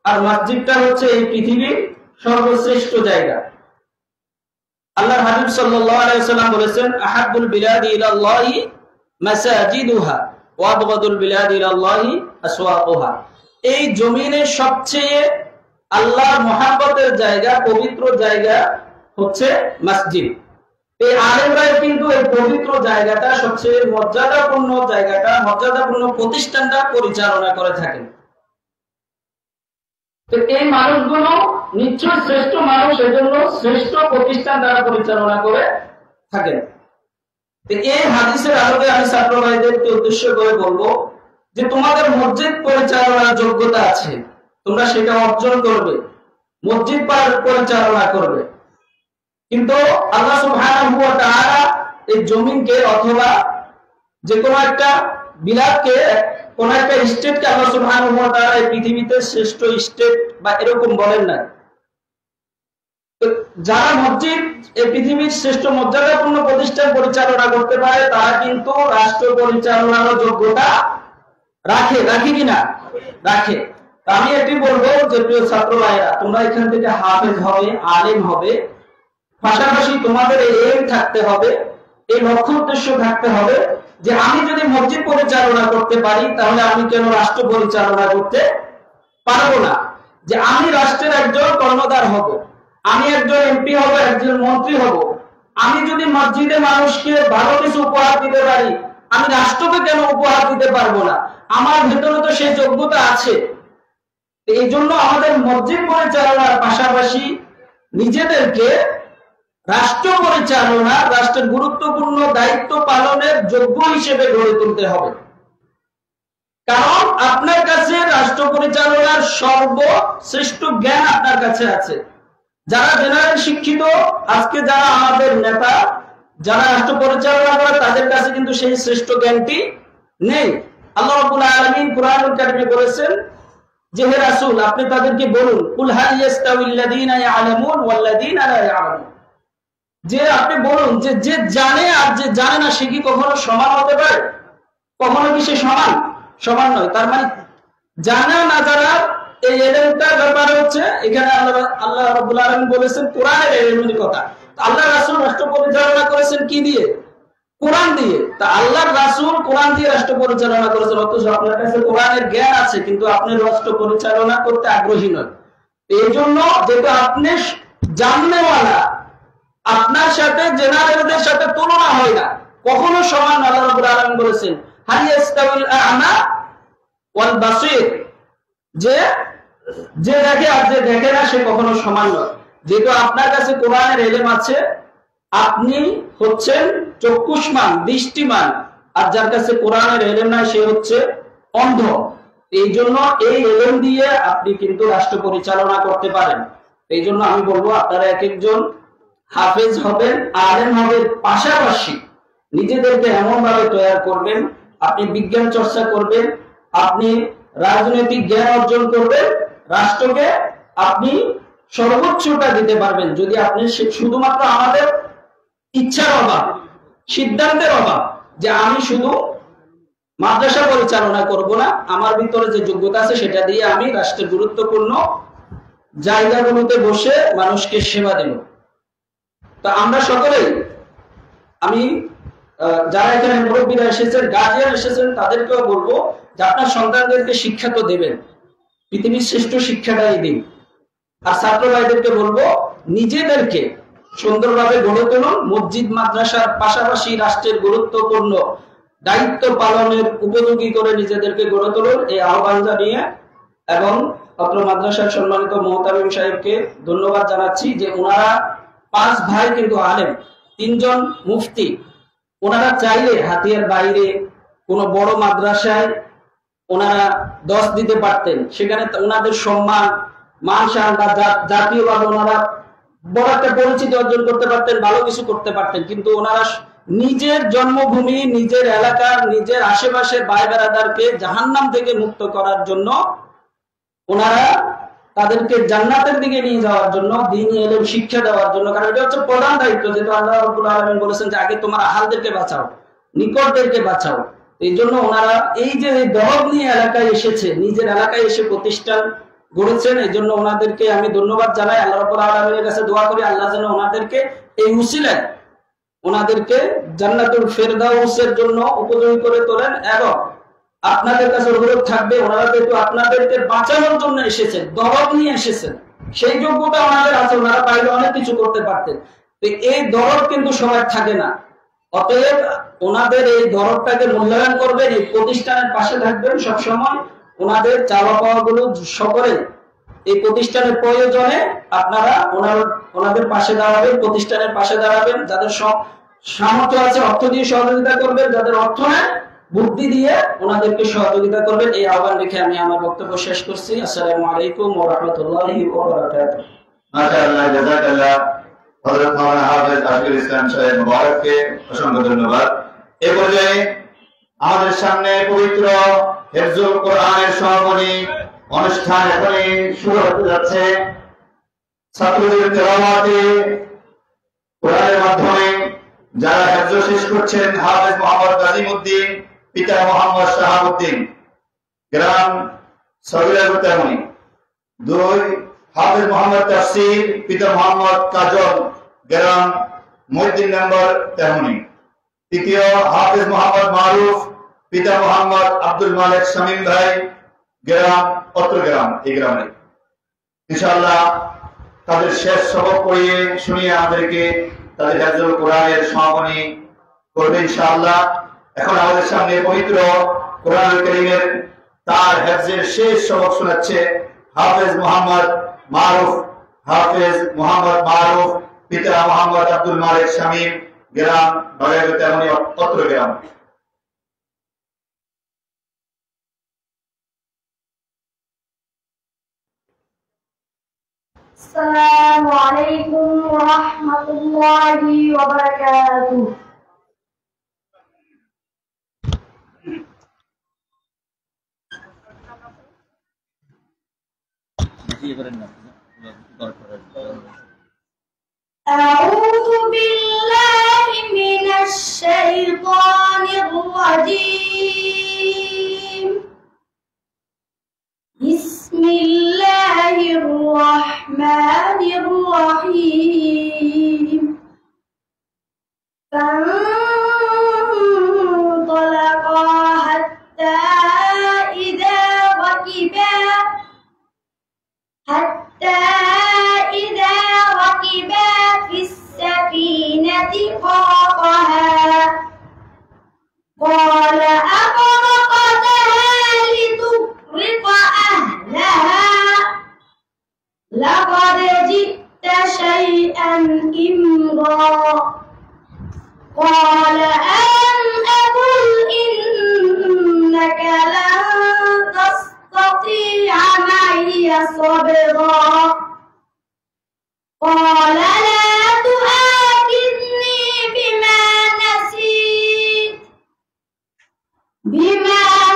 আর মসজিদটা হচ্ছে এই পৃথিবীর সর্বশ্রেষ্ঠ জায়গা। আল্লাহ হাবিব সাল্লাল্লাহু আলাইহি ওয়াসাল্লাম বলেছেন, আহাব্বুল বিলাদি ইলাল্লাহি মাসাজিদুহা ওয়া আবগাদুল বিলাদি ইলাল্লাহি আসওয়াকুহা। এই জমিনের সবচেয়ে আল্লাহর মহব্বতের জায়গা, পবিত্র জায়গা হচ্ছে মসজিদ। এই আলেমরা কিন্তু এই পবিত্র জায়গাটা, সবচেয়ে মর্যাদাপূর্ণ জায়গাটা, মর্যাদাপূর্ণ প্রতিষ্ঠানটা পরিচালনা করে থাকেন। তো এই মানুষগুলো নিশ্চয় শ্রেষ্ঠ মানুষ, এজন্য শ্রেষ্ঠ প্রতিষ্ঠান তারা পরিচালনা করে থাকেন। এই হাদিসের আলোকে আমি ছাত্র ভাইদেরকে উদ্দেশ্য করে বলবো যে তোমাদের মসজিদ পরিচালনার যোগ্যতা আছে, তোমরা সেটা অর্জন করবে, মসজিদ পরিচালনা করবে। কিন্তু আল্লাহ সুবহানাহু ওয়া তাআলা এই জমিনকে অথবা যে কোনো একটা বিলাদকে, কোন একটা স্টেটকে আল্লাহ সুবহানাহু ওয়া তাআলা এই পৃথিবীতে শ্রেষ্ঠ স্টেট বা এরকম বলেন না। যারা মসজিদ এই পৃথিবীর শ্রেষ্ঠ মর্যাদাপূর্ণ প্রতিষ্ঠান পরিচালনা করতে পারে, তারা কিন্তু রাষ্ট্র পরিচালনার যোগ্যতা রাখে, রাখে কিনা? রাখে। আমি এটি বলবো যে প্রিয় ছাত্র ভাইরা, তোমরা এখান থেকে হাফেজ হবে, আলেম হবে, পাশাপাশি তোমাদের এই এম থাকতে হবে, এই লক্ষ্য উদ্দেশ্য থাকতে হবে যে আমি যদি মসজিদ পরিচালনা করতে পারি, তাহলে আমি কেন রাষ্ট্র পরিচালনা করতে পারবো না? যে আমি রাষ্ট্রের একজন কর্ণধার হব, আমি একজন এমপি হব, একজন মন্ত্রী হব। আমি যদি মসজিদে মানুষকে ভালো কিছু উপহার দিতে পারি, আমি রাষ্ট্রকে কেন উপহার দিতে পারবো না? আমার ভেতরে তো সেই যোগ্যতা আছে। এই জন্য আমাদের মসজিদ পরিচালনার পাশাপাশি নিজেদেরকে রাষ্ট্র পরিচালনা, রাষ্ট্রের গুরুত্বপূর্ণ দায়িত্ব পালনের যোগ্য হিসেবে গড়ে তুলতে হবে। কারণ আপনার কাছে রাষ্ট্র পরিচালনার সর্বশ্রেষ্ঠ জ্ঞান আপনার কাছে আছে। যারা জেনারেল শিক্ষিত, আজকে যারা আমাদের নেতা, যারা রাষ্ট্র পরিচালনা করে, তাদের কাছে কিন্তু সেই শ্রেষ্ঠ জ্ঞানটি নেই। আল্লাহ রাব্বুল আলামিন কুরআনুল কারীমে বলেছেন যে হে রাসূল, আপনি তাদেরকে বলুন, কুল হাল ইয়াস্তাউিল্লাযীনা ইয়ালামুন ওয়াল্লাযীনা লা ইয়ালামুন, যে আপনি বলুন যে যে জানে আর যে জানে না, সে কি কখনো সমান হতে পারে? কখনো কি সে সমান? সমান নয়। তার মানে জানা না জানার এই এলেমটার ব্যাপারে হচ্ছে এখানে আল্লাহ রাব্বুল আলামিন বলেছেন কোরআনের এলেমের কথা। আল্লাহ রাসূল রাষ্ট্র পরিচালনা করেছেন কি দিয়ে? কোরআন দিয়ে। তা আল্লাহর রাসূল কোরআন দিয়ে রাষ্ট্র পরিচালনা করেছেন, অথচ আপনার কাছে কোরআনের জ্ঞান আছে কিন্তু আপনি রাষ্ট্র পরিচালনা করতে আগ্রহী নয়। এই জন্য যেহেতু আপনি জাননেওয়ালা, আপনার সাথে জেনারেলদের সাথে তুলনা হয় না, কখনো সমান। আল্লাহ রাব্বুল আলামিন বলেছেন হাল ইয়াস্তাউল আ'মা ওয়াল বাসীর, যে দেখে আর যে দেখে না সে কখনো সমান নয়। যেহেতু আপনার কাছে কোরআনের ইলম আছে, আপনি হচ্ছেন চক্ষুষ্মান, দৃষ্টিমান, আর যার কাছে কোরআনের ইলম নাই সে হচ্ছে অন্ধ। এই জন্য এই ইলম দিয়ে আপনি কিন্তু রাষ্ট্র পরিচালনা করতে পারেন। এই জন্য আমি বলবো আপনারা এক একজন হাফেজ হবেন, আলেম হবেন, পাশাপাশি নিজেদেরকে এমন ভাবে তৈরি করবেন, আপনি বিজ্ঞান চর্চা করবেন, আপনি রাজনৈতিক জ্ঞান অর্জন করবেন, রাষ্ট্রকে আপনি সর্বোচ্চটা দিতে পারবেন যদি আপনি শুধুমাত্র আমাদের ইচ্ছার অভাব, সিদ্ধান্তের অভাব যে আমি শুধু মাদ্রাসা পরিচালনা করব না, আমার ভিতরে যে যোগ্যতা আছে সেটা দিয়ে আমি রাষ্ট্রের গুরুত্বপূর্ণ জায়গাগুলোতে বসে মানুষকে সেবা দেব। তা আমরা সকলেই, আমি যারা এখানে মুরব্বীরা এসেছেন, গার্জিয়ান এসেছেন, তাদেরকেও বলবো যে আপনার সন্তানদেরকে শিক্ষা তো দেবেন, পৃথিবীর শ্রেষ্ঠ শিক্ষাটাই দিন। আর ছাত্র ভাইদেরকে বলবো নিজেদেরকে সুন্দরভাবে গড়ে তুলুন, মসজিদ মাদ্রাসার পাশাপাশি রাষ্ট্রের গুরুত্বপূর্ণ দায়িত্ব পালনের উপযোগী করে নিজেদেরকে গড়ে তুলুন, এই আহ্বান জানিয়ে এবং অত্র মাদ্রাসার সম্মানিত মোহতামিম সাহেবকে ধন্যবাদ জানাচ্ছি যে ওনারা 5 ভাই কিন্তু আলেম, 3 জন মুফতি। ওনারা চাইলে হাতিয়ার বাইরে কোনো বড় মাদ্রাসায় ওনারা 10 দিতে পারতেন, সেখানে ওনাদের সম্মান, মান সম্মান বা জাতীয়ভাবে ওনারা বড় একটা পরিচিতি অর্জন করতে পারতেন, ভালো কিছু করতে পারতেন। কিন্তু ওনারা নিজের জন্মভূমি, নিজের এলাকার, নিজের আশেপাশের ভাই বেরাদারকে জাহান্নাম থেকে মুক্ত করার জন্য, ওনারা তাদেরকে জান্নাতের দিকে নিয়ে যাওয়ার জন্য, দ্বীনি ইলম শিক্ষা দেওয়ার জন্য, কারণ এটা হচ্ছে প্রধান দায়িত্ব। যেহেতু আল্লাহ রাব্বুল আলামিন বলেছেন যে আগে তোমার আহালদেরকে বাঁচাও, নিকটদেরকে বাঁচাও। এই জন্য ওনারা এই যে দরদ নিয়ে এলাকায় এসেছে, নিজের এলাকায় এসে প্রতিষ্ঠান গড়েছেন, এই জন্য ওনাদেরকে আমি ধন্যবাদ জানাই। আল্লাহ রাব্বুল আলামিনের কাছে দোয়া করি আল্লাহ যেন ওনাদেরকে এই উসিলায় ওনাদেরকে জান্নাতুল ফেরদাউসের জন্য উপযোগী করে তোলেন। এবং আপনাদের কাছে অনুরোধ থাকবে, ওনারা যেহেতু আপনাদেরকে বাঁচানোর জন্য এসেছেন, দরদ নিয়ে এসেছেন, সেই যোগ্যতা ওনাদের আছে, ওনারা পাইলে অনেক কিছু করতে পারতেন। এই দরদ কিন্তু সবার থাকে না, অতএব ওনাদের এই দরদটাকে মূল্যায়ন করবেন, এই প্রতিষ্ঠানের পাশে থাকবেন সবসময়, ওনাদের চাওয়া পাওয়া গুলো সকলে এই প্রতিষ্ঠানের প্রয়োজনে আপনারা ওনাদের পাশে দাঁড়াবেন, প্রতিষ্ঠানের পাশে দাঁড়াবেন। যাদের সামর্থ্য আছে অর্থ দিয়ে সহযোগিতা করবেন, যাদের অর্থ নেই বুদ্ধি দিয়ে ওনাদেরকে সহযোগিতা করবেন। এই আহ্বান রেখে আমি আমার বক্তব্য শেষ করছি। আসসালামু আলাইকুম ওয়া রাহমাতুল্লাহি ওয়া বারাকাতুহু। মাশাআল্লাহ, জাযাকাল্লাহ। হযরত মাওলানা হাফেজ আশিকুল ইসলাম সাহেব মুবারককে অসংখ্য ধন্যবাদ। এই পর্যায়ে আমাদের সামনে পবিত্র হিফজুল কোরআনের সমাপনী অনুষ্ঠান এখনই শুরু হতে যাচ্ছে। ছাত্রদের তেলাওয়াতে কোরআনের মাধ্যমে যারা হিফজ শেষ করছেন, হাফেজ মোহাম্মদ নাজিমউদ্দিন, পিতা মোহাম্মদ শাহাবুদ্দিন, গ্রাম সবিরাজপুর তেমনি। 2 হাফেজ মোহাম্মদ তাফসীর, পিতা মোহাম্মদ কাজল, গ্রাম মহিউদ্দিন নম্বর তেমনি। 3 হাফেজ মোহাম্মদ মারুফ, পিতা মোহাম্মদ আব্দুল মালিক শামীম ভাই, গ্রাম চট্টগ্রাম। এই গ্রামে ইনশাআল্লাহ তাদের শেষ সবক পড়িয়ে শুনিয়ে আমাদেরকে তাদের হিফজুল কোরআনের সমাপনী করবে ইনশাআল্লাহ। এখন আমাদের সামনে পবিত্র কোরআনুল কারীমের তার হিফজের শেষ সবক শোনাচ্ছে হাফেজ মোহাম্মদ মারুফ। হাফেজ মোহাম্মদ মারুফ, পিতা মোহাম্মদ আব্দুল মালিক শামীম, গ্রাম তেমনি চট্টগ্রাম। السلام عليكم ورحمة الله وبركاته. أعوذ بالله من الشيطان الرجيم. بسم الله الرحمن الرحيم. فانطلقا حتى إذا ركبا في السفينة خرقها قال أغرقتها لتغرق أهلها لقد جئت إمرا قال ألم أقل إنك لن تستطيع معي صبرا قال لا تؤاخذني بما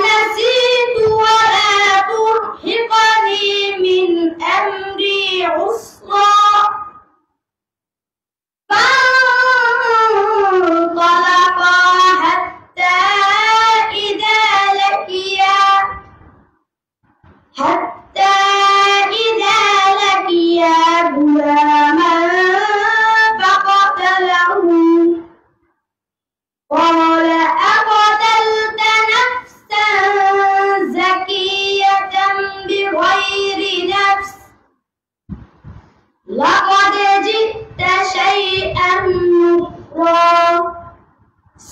نسيت ولا ترهقني من أمري عسرا فانطلقا حتى إذا لقيا غلاما فقتله قال أقتلت نفسا زكية بغير نفس لقد جئت شيئا نكرا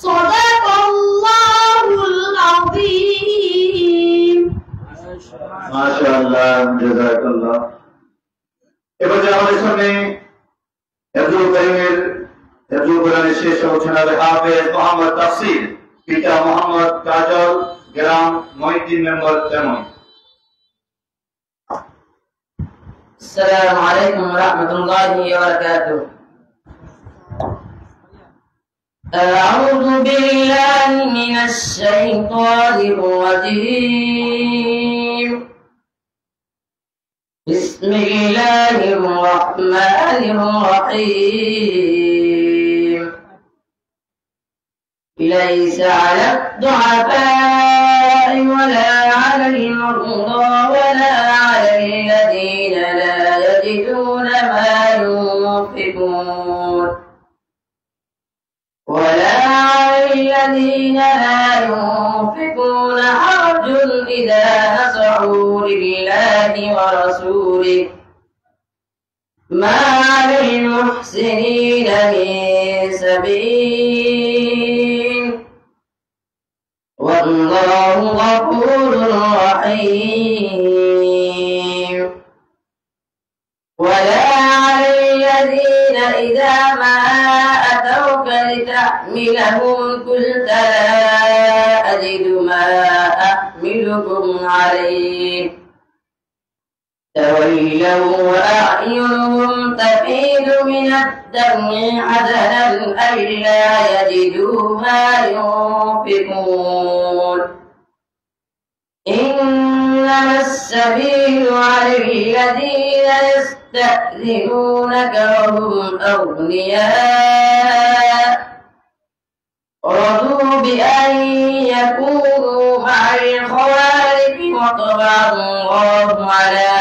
صدق الله العظيم মাশাআল্লাহ জাযাকাল্লাহ। এবার যে আমাদের সামনে হিফজুল কোরআনের শেষ শোনাবে হাফেজ মোহাম্মদ তাফসীর, পিতা মোহাম্মদ কাজল, গ্রাম মহিউদ্দিন মেম্বার তেমন। السلام عليكم ورحمة الله وبركاته. أعوذ بالله من الشيطان الرجيم. بسم الله الرحمن الرحيم. ليس على الضعفاء ولا على المرضى ولا على الذين لا يجدون ما ينفقون حرج إذا نصحوا لله ورسوله ما على المحسنين من سبيل والله غفور رحيم. ولا على الذين إذا ما أتوك لتحملهم قلت لا أجد ما أحملكم عليه تولوا وأعينهم تفيض من الدمع حزنا ألا يجدوا ما ينفقون. إنما السبيل على الذين يستأذنونك وهم أغنياء رضوا بأن يكونوا مع الخوالف وطبع الله على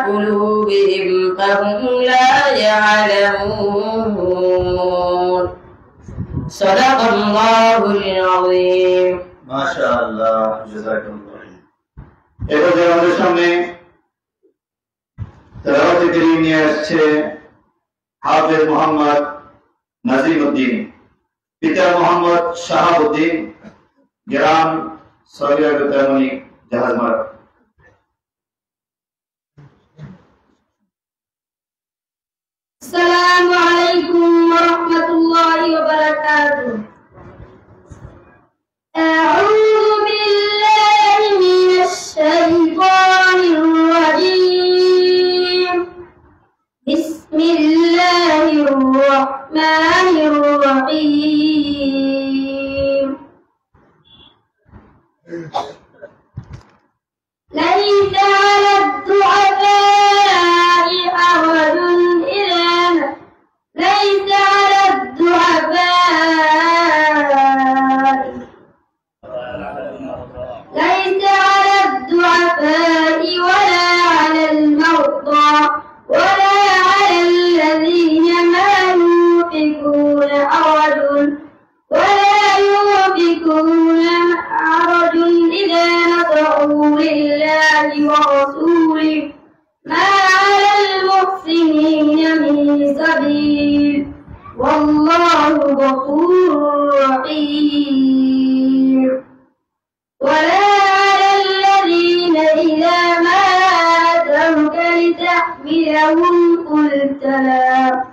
قلوبهم فهم لا يعلمون. صدق الله العظيم. মাশাআল্লাহ জাযাকাল্লাহ। এবার যে আমাদের সামনে তেলাওয়াতে কারীম নিয়ে আসছে হাফেজ মোহাম্মদ নাজিমউদ্দিন, পিতা মোহাম্মদ শাহাবুদ্দিন, গ্রাম সৌদি আরব তেমনি জাহাজমারা। السلام عليكم ورحمة الله وبركاته. أعوذ بالله من الشيطان الرجيم. بسم الله الرحمن الرحيم. ليس على الضعفاء حرج ولا على المرضى ولا على الذين ما ينفقون حرج إذا نصحوا لله ورسوله ما على المحسنين من سبيل والله غفور رحيم. ولا على الذين إذا ما لهم قلت لا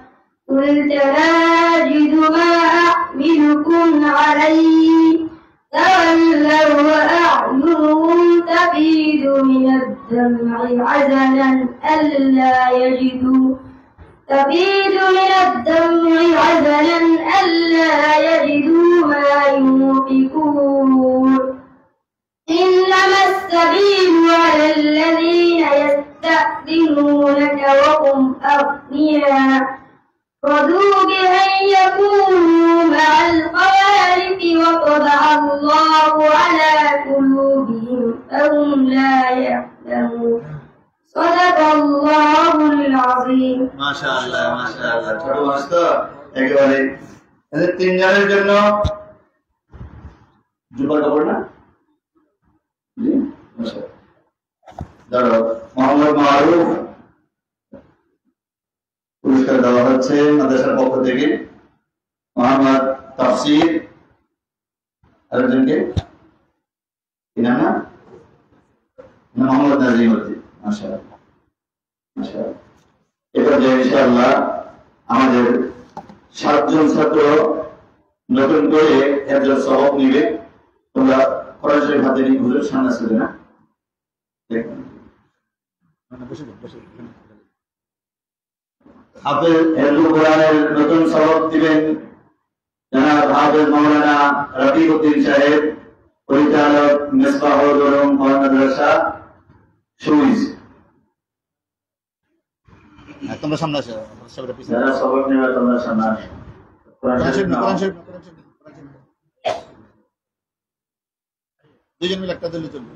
أجد ما أحملكم عليه تولوا وأعينهم تفيض من الدمع حزنا ألا يجدوا ما ينفقون إنما السبيل على الذين يستأذنونك وهم أغنياء رضوا بأن يكونوا مع الخوالف وطبع الله على قلوبهم فهم لا يعلمون صدق الله العظيم মাশাআল্লাহ মাশাআল্লাহ ছোট মানুষ তো একেবারে এদের তিনজনের জন্য জুব্বার কাপড় না জি মাশাআল্লাহ দাঁড়াও মোহাম্মদ মারুফ পুরস্কার দেওয়া হচ্ছে মাদ্রাসার পক্ষ থেকে মোহাম্মদ তাফসীর আরেকজনকে কি নাম না মোহাম্মদ নাজিম উদ্দিন মাশাআল্লাহ মাশাআল্লাহ এবার যে ইনশাআল্লাহ আমাদের 7 জন ছাত্র নতুন করে একজন সহব নিবে তোমরা কোরআন শরীফ হাতে নিয়ে হুজুর সামনে আসবে না হাফেজ হেলু কোরআনের নতুন সবক দিবেন জনাব হাফেজ মাওলানা রফিক উদ্দিন সাহেব পরিচালক মিসবাহুল উলুম মাদ্রাসা সুইস তোমরা সামনে আসো যারা সবক নেবে তোমরা সামনে আসো কোরআন শরীফ দুইজন মিলে একটা দিলে চলবে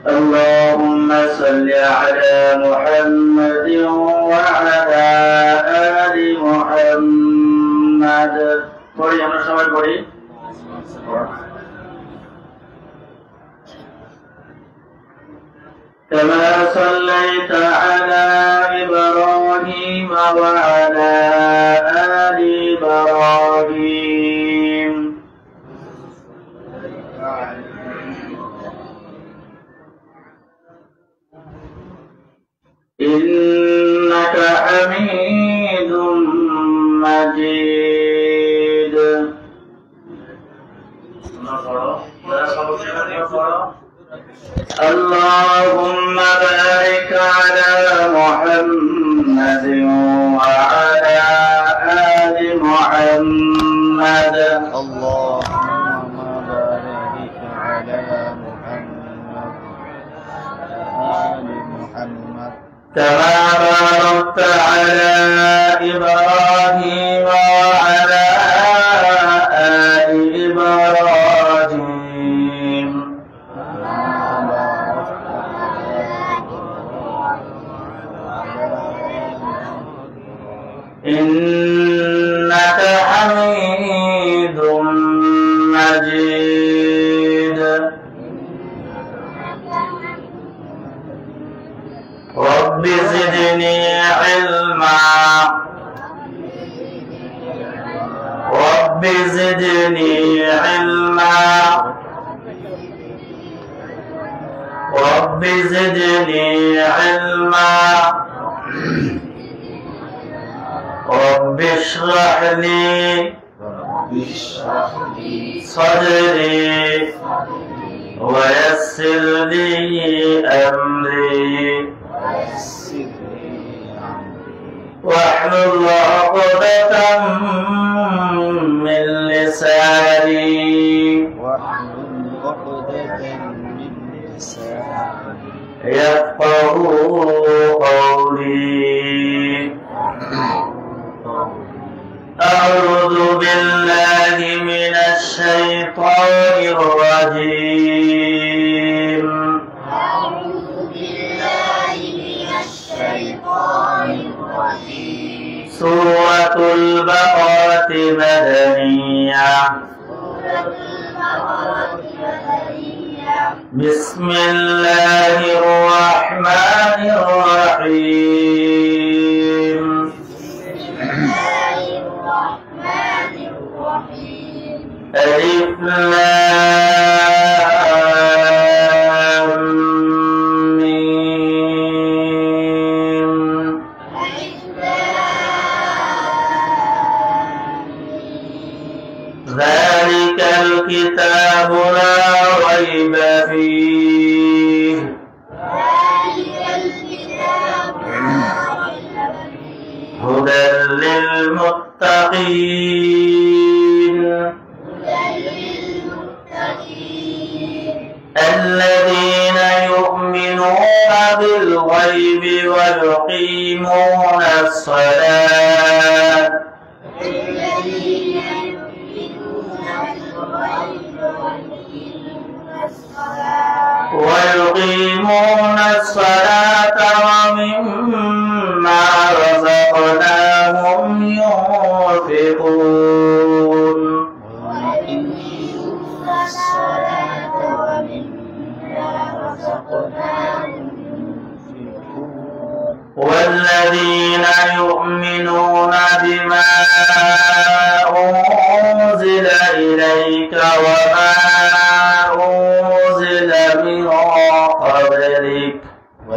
اللهم صل على محمد وعلى آل محمد পড়ি আমরা সবাই পড়ি كما صليت على إبراهيم وعلى آل إبراهيم إنك حميد مجيد اللهم بارك على محمد وعلى آل محمد اللهم بارك على محمد وآل محمد كما باركت على إبراهيم وعلى آل إبراهيم إنك حميد مجيد رب زدني علما رب زدني علما رب زدني علما رب اشرح لي صدري ويسر لي أمري واحلل عقدة من لساني يفقه قولي أعوذ بالله من الشيطان الرجيم سورة البقرة مدنية بسم الله الرحمن الرحيم ذلك الكتاب لا ريب فيه هدى للمتقين الذين يؤمنون بالغيب ويقيمون الصلاة ومما رزقناهم ينفقون والذين يؤمنون بما أنزل إليك وما أنزل من قبلك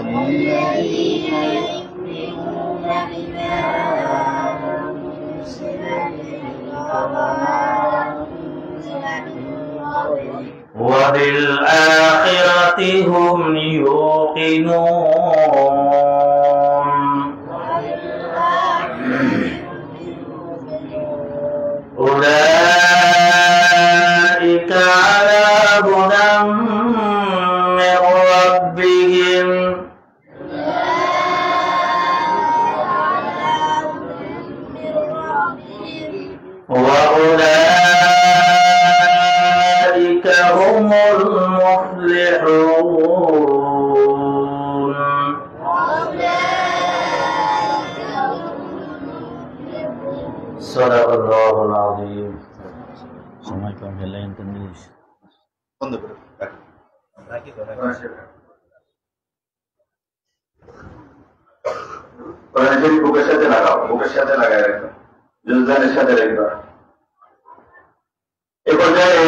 والذين يؤمنون بما أنزل إليك وما أنزل من قبلك وبالآخرة هم يوقنون أولئك على هدى من ربهم وأولئك هم المفلحون صدق الله العظيم. সময় কম হলে ইন্টারনেট বন্ধ করে বুকের সাথে লাগাও, বুকের সাথে লাগাই রাখো, জুলদানের সাথে রাখবা। এ পর্যায়ে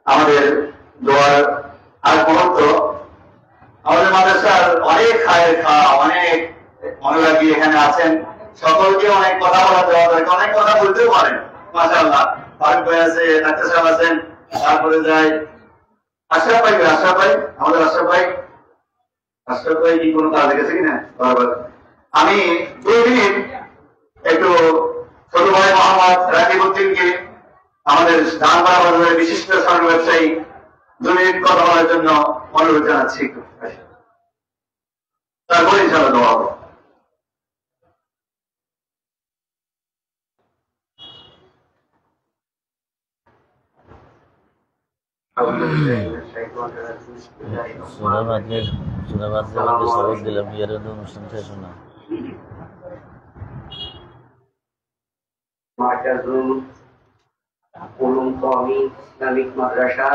আমাদের দোয়ার আর মুহূর্ত আমাদের মাদ্রাসার অনেক খায়ের খাওয়া, অনেক মনে লাগিয়ে এখানে আছেন, সকলকে অনেক কথা বলা দেওয়া দরকার, অনেক কথা বলতেও পারেন মাশাআল্লাহ। ফারুক ভাই আছে, ডাক্তার সাহেব আছেন, তারপরে যাই আশরাফ ভাই, আমাদের আশরাফ ভাই কি কোনো কাজ গেছে কিনা বারবার। আমি 2 মিনিট একটু ছোট ভাই মোহাম্মদ রাকিবউদ্দিনকে, আমাদের ধানবাড়া বাজারের বিশিষ্ট স্বর্ণ ব্যবসায়ী, 2 মিনিট কথা বলার জন্য অনুরোধ জানাচ্ছি। একটু তারপরে ইনশাআল্লাহ দোয়া হবে। সুরাবাদের সবক দিলাম, বিয়ের অনুষ্ঠান শেষ না। মার্কাজুল উলুম কওমি ইসলামিক মাদ্রাসা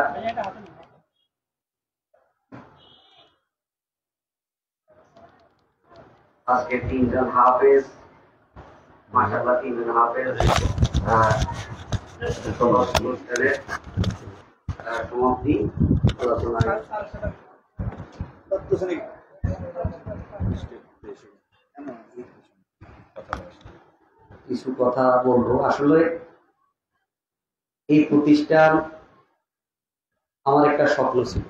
আজকে 3 জন হাফেজ, মাশাআল্লাহ 3 জন হাফেজ সমাপ্তি আলোচনায় কিছু কথা বলবো। আসলে এই প্রতিষ্ঠান আমার একটা স্বপ্ন ছিল,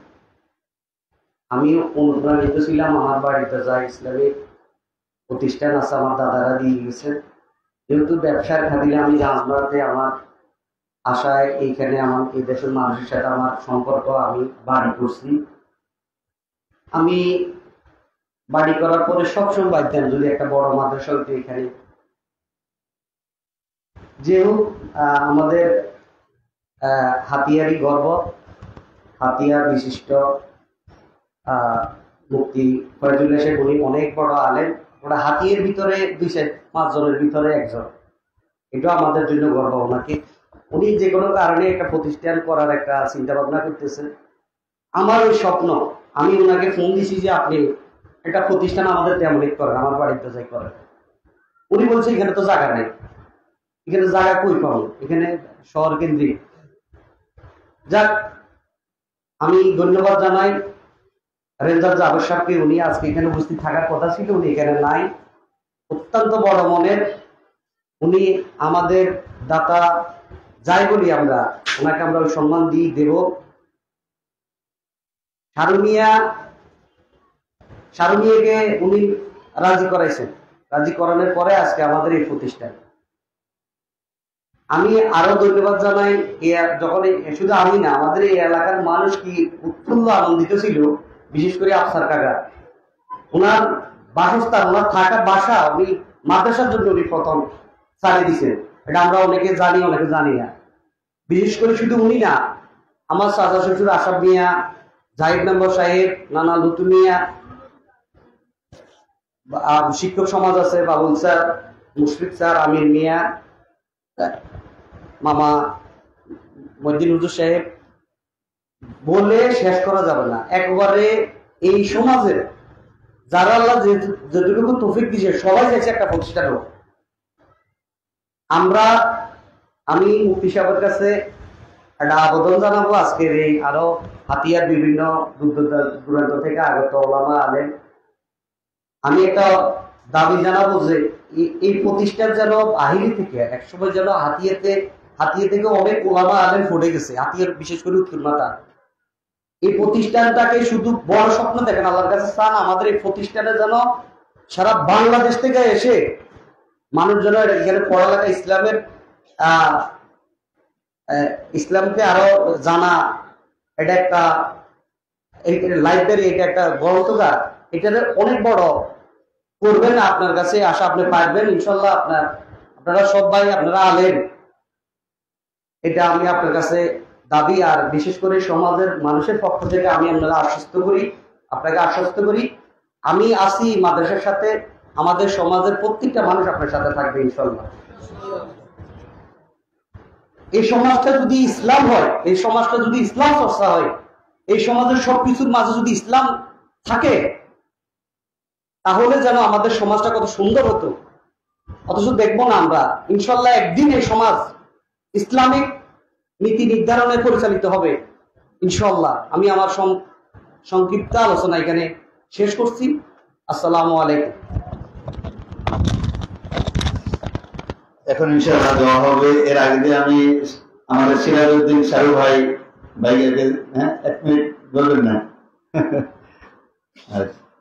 আমিও অনুপ্রাণিত ছিলাম। আমার বাড়িতে যা ইসলামিক প্রতিষ্ঠান আছে আমার দাদারা দিয়ে গেছেন, যেহেতু ব্যবসার খাতিরে আমি রাজবাড়াতে আমার আশায় এইখানে আমার এই দেশের মানুষের সাথে আমার সম্পর্ক, আমি বাড়ি করছি। আমি বাড়ি করার পরে সবসময় ভাবতাম যদি একটা বড় মাদ্রাসা হইতো এখানে, যেহেতু আমাদের হাতিয়ারই গর্ব, হাতিয়ার বিশিষ্ট মুফতি ফয়জুল শেখ, উনি অনেক বড় আলেম, ওরা হাতিয়ার ভিতরে 2-5 জনের ভিতরে একজন, এটা আমাদের জন্য গর্ব। ওনাকে উনি যে কোনো কারণে একটা প্রতিষ্ঠান করার একটা চিন্তা ভাবনা করতেছেন। আমার ওই স্বপ্ন, আমি ওনাকে ফোন দিছি যে আপনি একটা প্রতিষ্ঠান আমাদের তেমন করেন, আমার বাড়িতে যাই করেন। উনি বলছে এখানে তো জায়গা নেই, এখানে জায়গা কই পাবো, এখানে শহর কেন্দ্রিক। যাক, আমি ধন্যবাদ জানাই রেঞ্জার জাবের সাহেবকে, উনি আজকে এখানে উপস্থিত থাকার কথা ছিল, উনি এখানে নাই। অত্যন্ত বড় মনের উনি, আমাদের দাতা যাই বলি আমরা, ওনাকে আমরা সম্মান দিয়ে দেব। শারুমিয়াকে উনি রাজি করাইছেন, রাজি করানোর পরে আজকে আমাদের এই প্রতিষ্ঠান। আমি আরো ধন্যবাদ জানাই, যখন শুধু আমি না, আমাদের এই এলাকার মানুষ কি উৎফুল্ল আনন্দিত ছিল, বিশেষ করে আফসার কাকা। ওনার বাসস্থান, ওনার থাকার বাসা উনি মাদ্রাসার জন্য উনি প্রথম ছাড়িয়ে দিচ্ছেন। এটা আমরা অনেকে জানি, অনেকে জানি না। বিশেষ করে শুধু উনি না, আমার চাচা শ্বশুর আশাফ মিয়া, জাহিদ মেম্বার সাহেব, নানা লুতু মিয়া, শিক্ষক সমাজ আছে, বাবুল স্যার, মুশফিক স্যার, আমির মিয়া, মামা মহিউদ্দিন হুজুর সাহেব, বলে শেষ করা যাবে না। একবারে এই সমাজের যারা আল্লাহ যেটুকু তৌফিক দিয়েছে সবাই চাইছে একটা প্রতিষ্ঠান হোক। আমি মুফতি সাহেবের কাছে একটা আবেদন জানাবো, আজকের এই আরো হাতিয়ার বিভিন্ন দূরান্ত থেকে আগত ওলামা আলেম, আমি একটা দাবি জানাবো যে এই প্রতিষ্ঠান যেন বাহিনী থেকে একসময় যেন হাতিয়া থেকে অনেক ওলামা আলেম ফুটে গেছে, হাতিয়ার বিশেষ করে উত্তরমাতা। এই প্রতিষ্ঠানটাকে শুধু বড় স্বপ্ন দেখেন, আল্লাহর কাছে চান আমাদের এই প্রতিষ্ঠানে যেন সারা বাংলাদেশ থেকে এসে মানুষ যেন এখানে পড়ালেখা, ইসলামকে আরো জানা, এটা একটা লাইব্রেরি, এটা একটা গ্রন্থাগার, এটার অনেক বড় করবেন। আপনার কাছে আশা আপনি পারবেন ইনশাল্লাহ। আপনারা সবাই, আপনারা আলেম, এটা আমি আপনার কাছে দাবি। আর বিশেষ করে সমাজের মানুষের পক্ষ থেকে আমি আপনাকে আশ্বস্ত করি আমি আছি মাদ্রাসার সাথে, আমাদের সমাজের প্রত্যেকটা মানুষ আপনার সাথে থাকবে ইনশাল্লাহ। এই সমাজটা যদি ইসলাম হয়, এই সমাজটা যদি ইসলাম চর্চা হয়, এই সমাজের সবকিছুর মাঝে যদি ইসলাম থাকে, তাহলে যেন আমাদের সমাজটা কত সুন্দর হতো। অথচ দেখবো না আমরা, ইনশাল্লাহ একদিন এই সমাজ ইসলামিক নীতি নির্ধারণে পরিচালিত হবে ইনশাল্লাহ। আমি আমার সংক্ষিপ্ত আলোচনা এখানে শেষ করছি। আসসালামু আলাইকুম। এখন ইনশাআল্লাহ দোয়া হবে। এর আগে দিয়ে আমি আমাদের সিরাজউদ্দিন শাহরুখ ভাইকে এক মিনিট বলবেন না?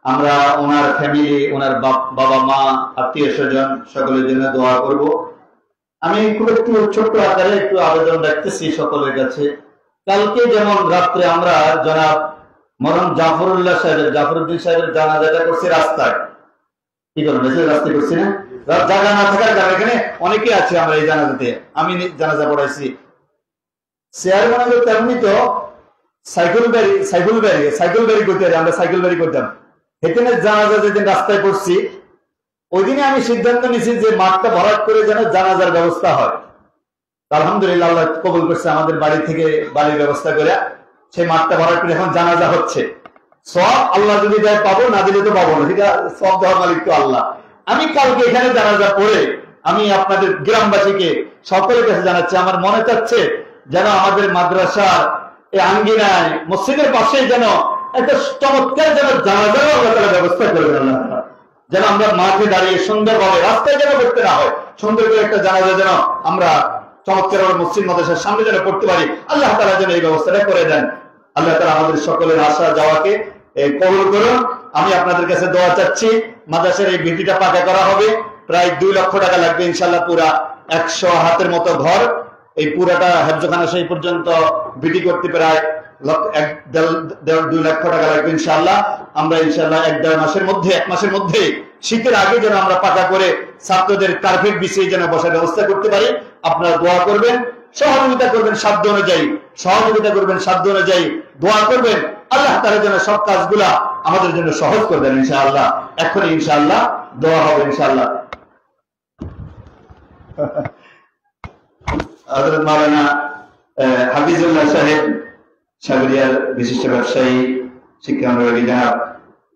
আমরা ওনার ফ্যামিলি, ওনার বাবা মা, আত্মীয় স্বজন সকলের জন্য দোয়া করব। আমি খুব একটু ছোট্ট আকারে একটু আবেদন রাখতেছি সকলের কাছে। কালকে যেমন রাত্রে আমরা জনাব মরম জাফরউদ্দিন সাহেবের জানাজাটা করছি রাস্তায়, কি করবো রাস্তায় করছি না, জায়গা না থাকার কারণে এখানে অনেকে আছে। আমরা এই জানাজাতে আমি জানাজা পড়াইছি। চেয়ারম্যান তেমনি তো সাইকেল বাড়ি করতে, আমরা সাইকেল বাড়ি করতাম। এখানে জানাজা যেদিন রাস্তায় করছি, ওই দিনে আমি সিদ্ধান্ত নিয়েছি যে মাঠটা ভরাট করে যেন জানাজার ব্যবস্থা হয়। আলহামদুলিল্লাহ আল্লাহ কবুল করছে, আমাদের বাড়ি থেকে বাড়ির ব্যবস্থা করে সেই মাঠটা ভরাট করে এখন জানাজা হচ্ছে। সব আল্লাহ যদি দেয় পাবো, না দিলে তো পাবো না, সেটা সব দেওয়ার মালিক তো আল্লাহ। আমি কালকে এখানে জানাজা পড়ে আমি আপনাদের গ্রামবাসীকে সকলের কাছে জানাচ্ছি, আমার মনে চাচ্ছে যেন আমাদের মাদ্রাসার এই আঙ্গিনায় মসজিদের পাশে যেন একটা চমৎকার যেন জানাজারও আল্লাহ তাআলা ব্যবস্থা করবেন। আল্লাহ যেন আমরা মাঠে দাঁড়িয়ে সুন্দরভাবে, রাস্তায় যেন করতে না হয়, সুন্দর করে একটা জানাজা যেন আমরা চমৎকার মসজিদ মাদ্রাসার সামনে যেন করতে পারি। আল্লাহ তাআলা যেন এই ব্যবস্থাটা করে দেন। আল্লাহ তাআলা আমাদের সকলের আশা যাওয়াকে কবুল করুন। আমি আপনাদের কাছে দোয়া চাচ্ছি। মাদ্রাসার এই ভিটিটা পাকা করা হবে, প্রায় 2 লক্ষ টাকা লাগবে ইনশাআল্লাহ। পুরা 100 হাতের মতো ঘর, এই পুরাটা হেফজখানা সেই পর্যন্ত ভিটি করতে প্রায় 1.5-2 লক্ষ টাকা লাগবে ইনশাআল্লাহ। আমরা ইনশাআল্লাহ 1-1.5 মাসের মধ্যে, 1 মাসের মধ্যে, শীতের আগে যেন আমরা পাকা করে ছাত্রদের কার্পেট বিছিয়ে যেন বসার ব্যবস্থা করতে পারি। আপনারা দোয়া করবেন, সহযোগিতা করবেন সাধ্য অনুযায়ী, দোয়া করবেন। আল্লাহ তাআলা যেন সব কাজগুলা আমাদের জন্য সহজ করে দেন ইনশাআল্লাহ। এখন ইনশাআল্লাহ দোয়া হবে ইনশাআল্লাহ। হযরত মাওলানা হাফিজুল্লাহ সাহেব, সাগরিয়ার বিশিষ্ট ব্যবসায়ী, শিক্ষা অনুরাগী জনাব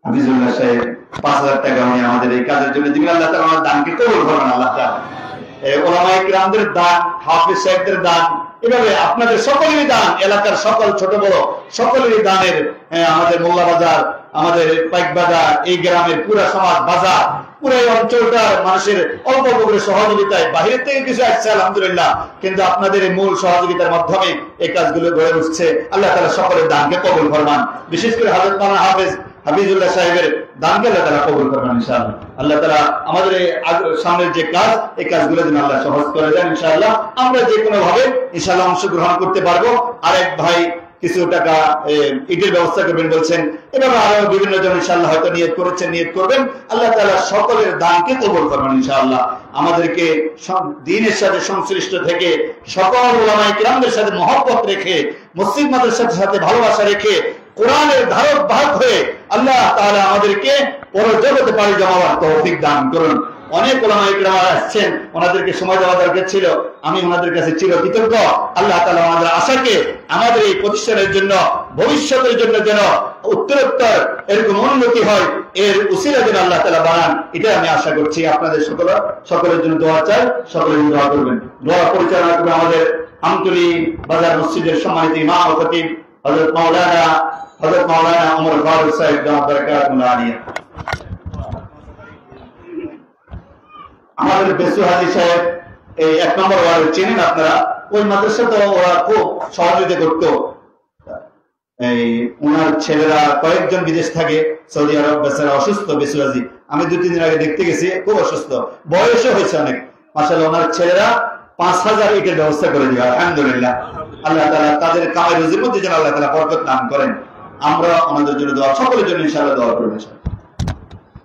হাফিজুল্লাহ সাহেব 5000 টাকা উনি আমাদের এই কাজের জন্য দিবেন। আল্লাহ তাআলা আমাদের দানকে কবুল করবেন। আল্লাহ তাআলা ওলামায়ে কিরামদের দান, হাফিজ সাহেবদের দান, এভাবে আপনাদের সকলেরই দান, এলাকার সকল ছোট বড় সকলেরই দানের, আমাদের মোল্লা বাজার, আমাদের পাইক বাজার, এই গ্রামের পুরা সমাজ বাজার, পুরো এই অঞ্চলটার মানুষের অল্প অল্প করে সহযোগিতায়, বাহির থেকে কিছু আসছে আলহামদুলিল্লাহ, কিন্তু আপনাদের এই মূল সহযোগিতার মাধ্যমে এই কাজগুলো গড়ে উঠছে। আল্লাহ তাআলা সকলের দানকে কবুল ফরমান। বিশেষ করে হযরত মাওলানা হাফিজুল্লাহ সাহেবের দানকে আল্লাহ তাআলা কবুল করবেন ইনশাআল্লাহ। আল্লাহ তাআলা আমাদের এই সামনের যে কাজ, এই কাজগুলো যেন আল্লাহ সহজ করে দেন ইনশাআল্লাহ। আমরা যে কোনো ভাবে ইনশাআল্লাহ অংশগ্রহণ করতে পারবো। আরেক ভাই কিছু টাকা ইটের ব্যবস্থা করবেন বলছেন, এভাবে আরো বিভিন্ন জন ইনশাআল্লাহ হয়তো নিয়ত করেছেন, নিয়ত করবেন। আল্লাহ তাআলা সকলের দানকে কবুল করবেন ইনশাআল্লাহ। আমাদেরকে দ্বীনের সাথে সংশ্লিষ্ট থেকে সকল উলামায়ে কিরামদের সাথে মহব্বত রেখে, মসজিদ মাদ্রাসার সাথে ভালোবাসা রেখে, কোরআনের ধারক বাহক হয়ে আল্লাহ তাআলা আমাদেরকে পরজগতে পাড়ি জমাবার তৌফিক দান করুন। অনেক উলামায়ে কিরাম আসছেন, ওনাদেরকে সময় দেওয়া দরকার ছিল, আমি ওনাদের কাছে চিরকৃতজ্ঞ। আল্লাহ তাআলা আমাদের আশাকে আমাদের এই প্রতিষ্ঠানের জন্য, ভবিষ্যতের জন্য যেন উত্তরোত্তর এরকম উন্নতি হয়, এর উসিলা যেন আল্লাহ তাআলা বানান, এটা আমি আশা করছি। আপনাদের সকলের জন্য দোয়া চাই, সকলের জন্য দোয়া করবেন। দোয়া পরিচালনা করবে আমাদের আমতলী বাজার মসজিদের সম্মানিত ইমাম ও খতিব হযরত মাওলানা ওমর ফারুক সাহেব দামাত বারাকাতুহু আলিয়া। আমাদের বেসু হাজী সাহেব এই 1 নম্বর ওয়ার্ডে চেনেন আপনারা, ওই মাদ্রাসা তো ওরা খুব সহযোগিতা করতো। এই ওনার ছেলেরা কয়েকজন বিদেশ থাকে, সৌদি আরব, বেচারা অসুস্থ বেসু হাজী। আমি 2-3 দিন আগে দেখতে গেছি, খুব অসুস্থ, বয়সও হয়েছে অনেক। মাশাআল্লাহ ওনার ছেলেরা 5000 ইটের ব্যবস্থা করে দিবে আলহামদুলিল্লাহ। আল্লাহ তাআলা তাদের কামাই রুজির মধ্যে যেন আল্লাহ তাআলা বরকত দান করেন। আমরা ওনাদের জন্য দোয়া, সকলের জন্য ইনশাআল্লাহ দোয়া করব।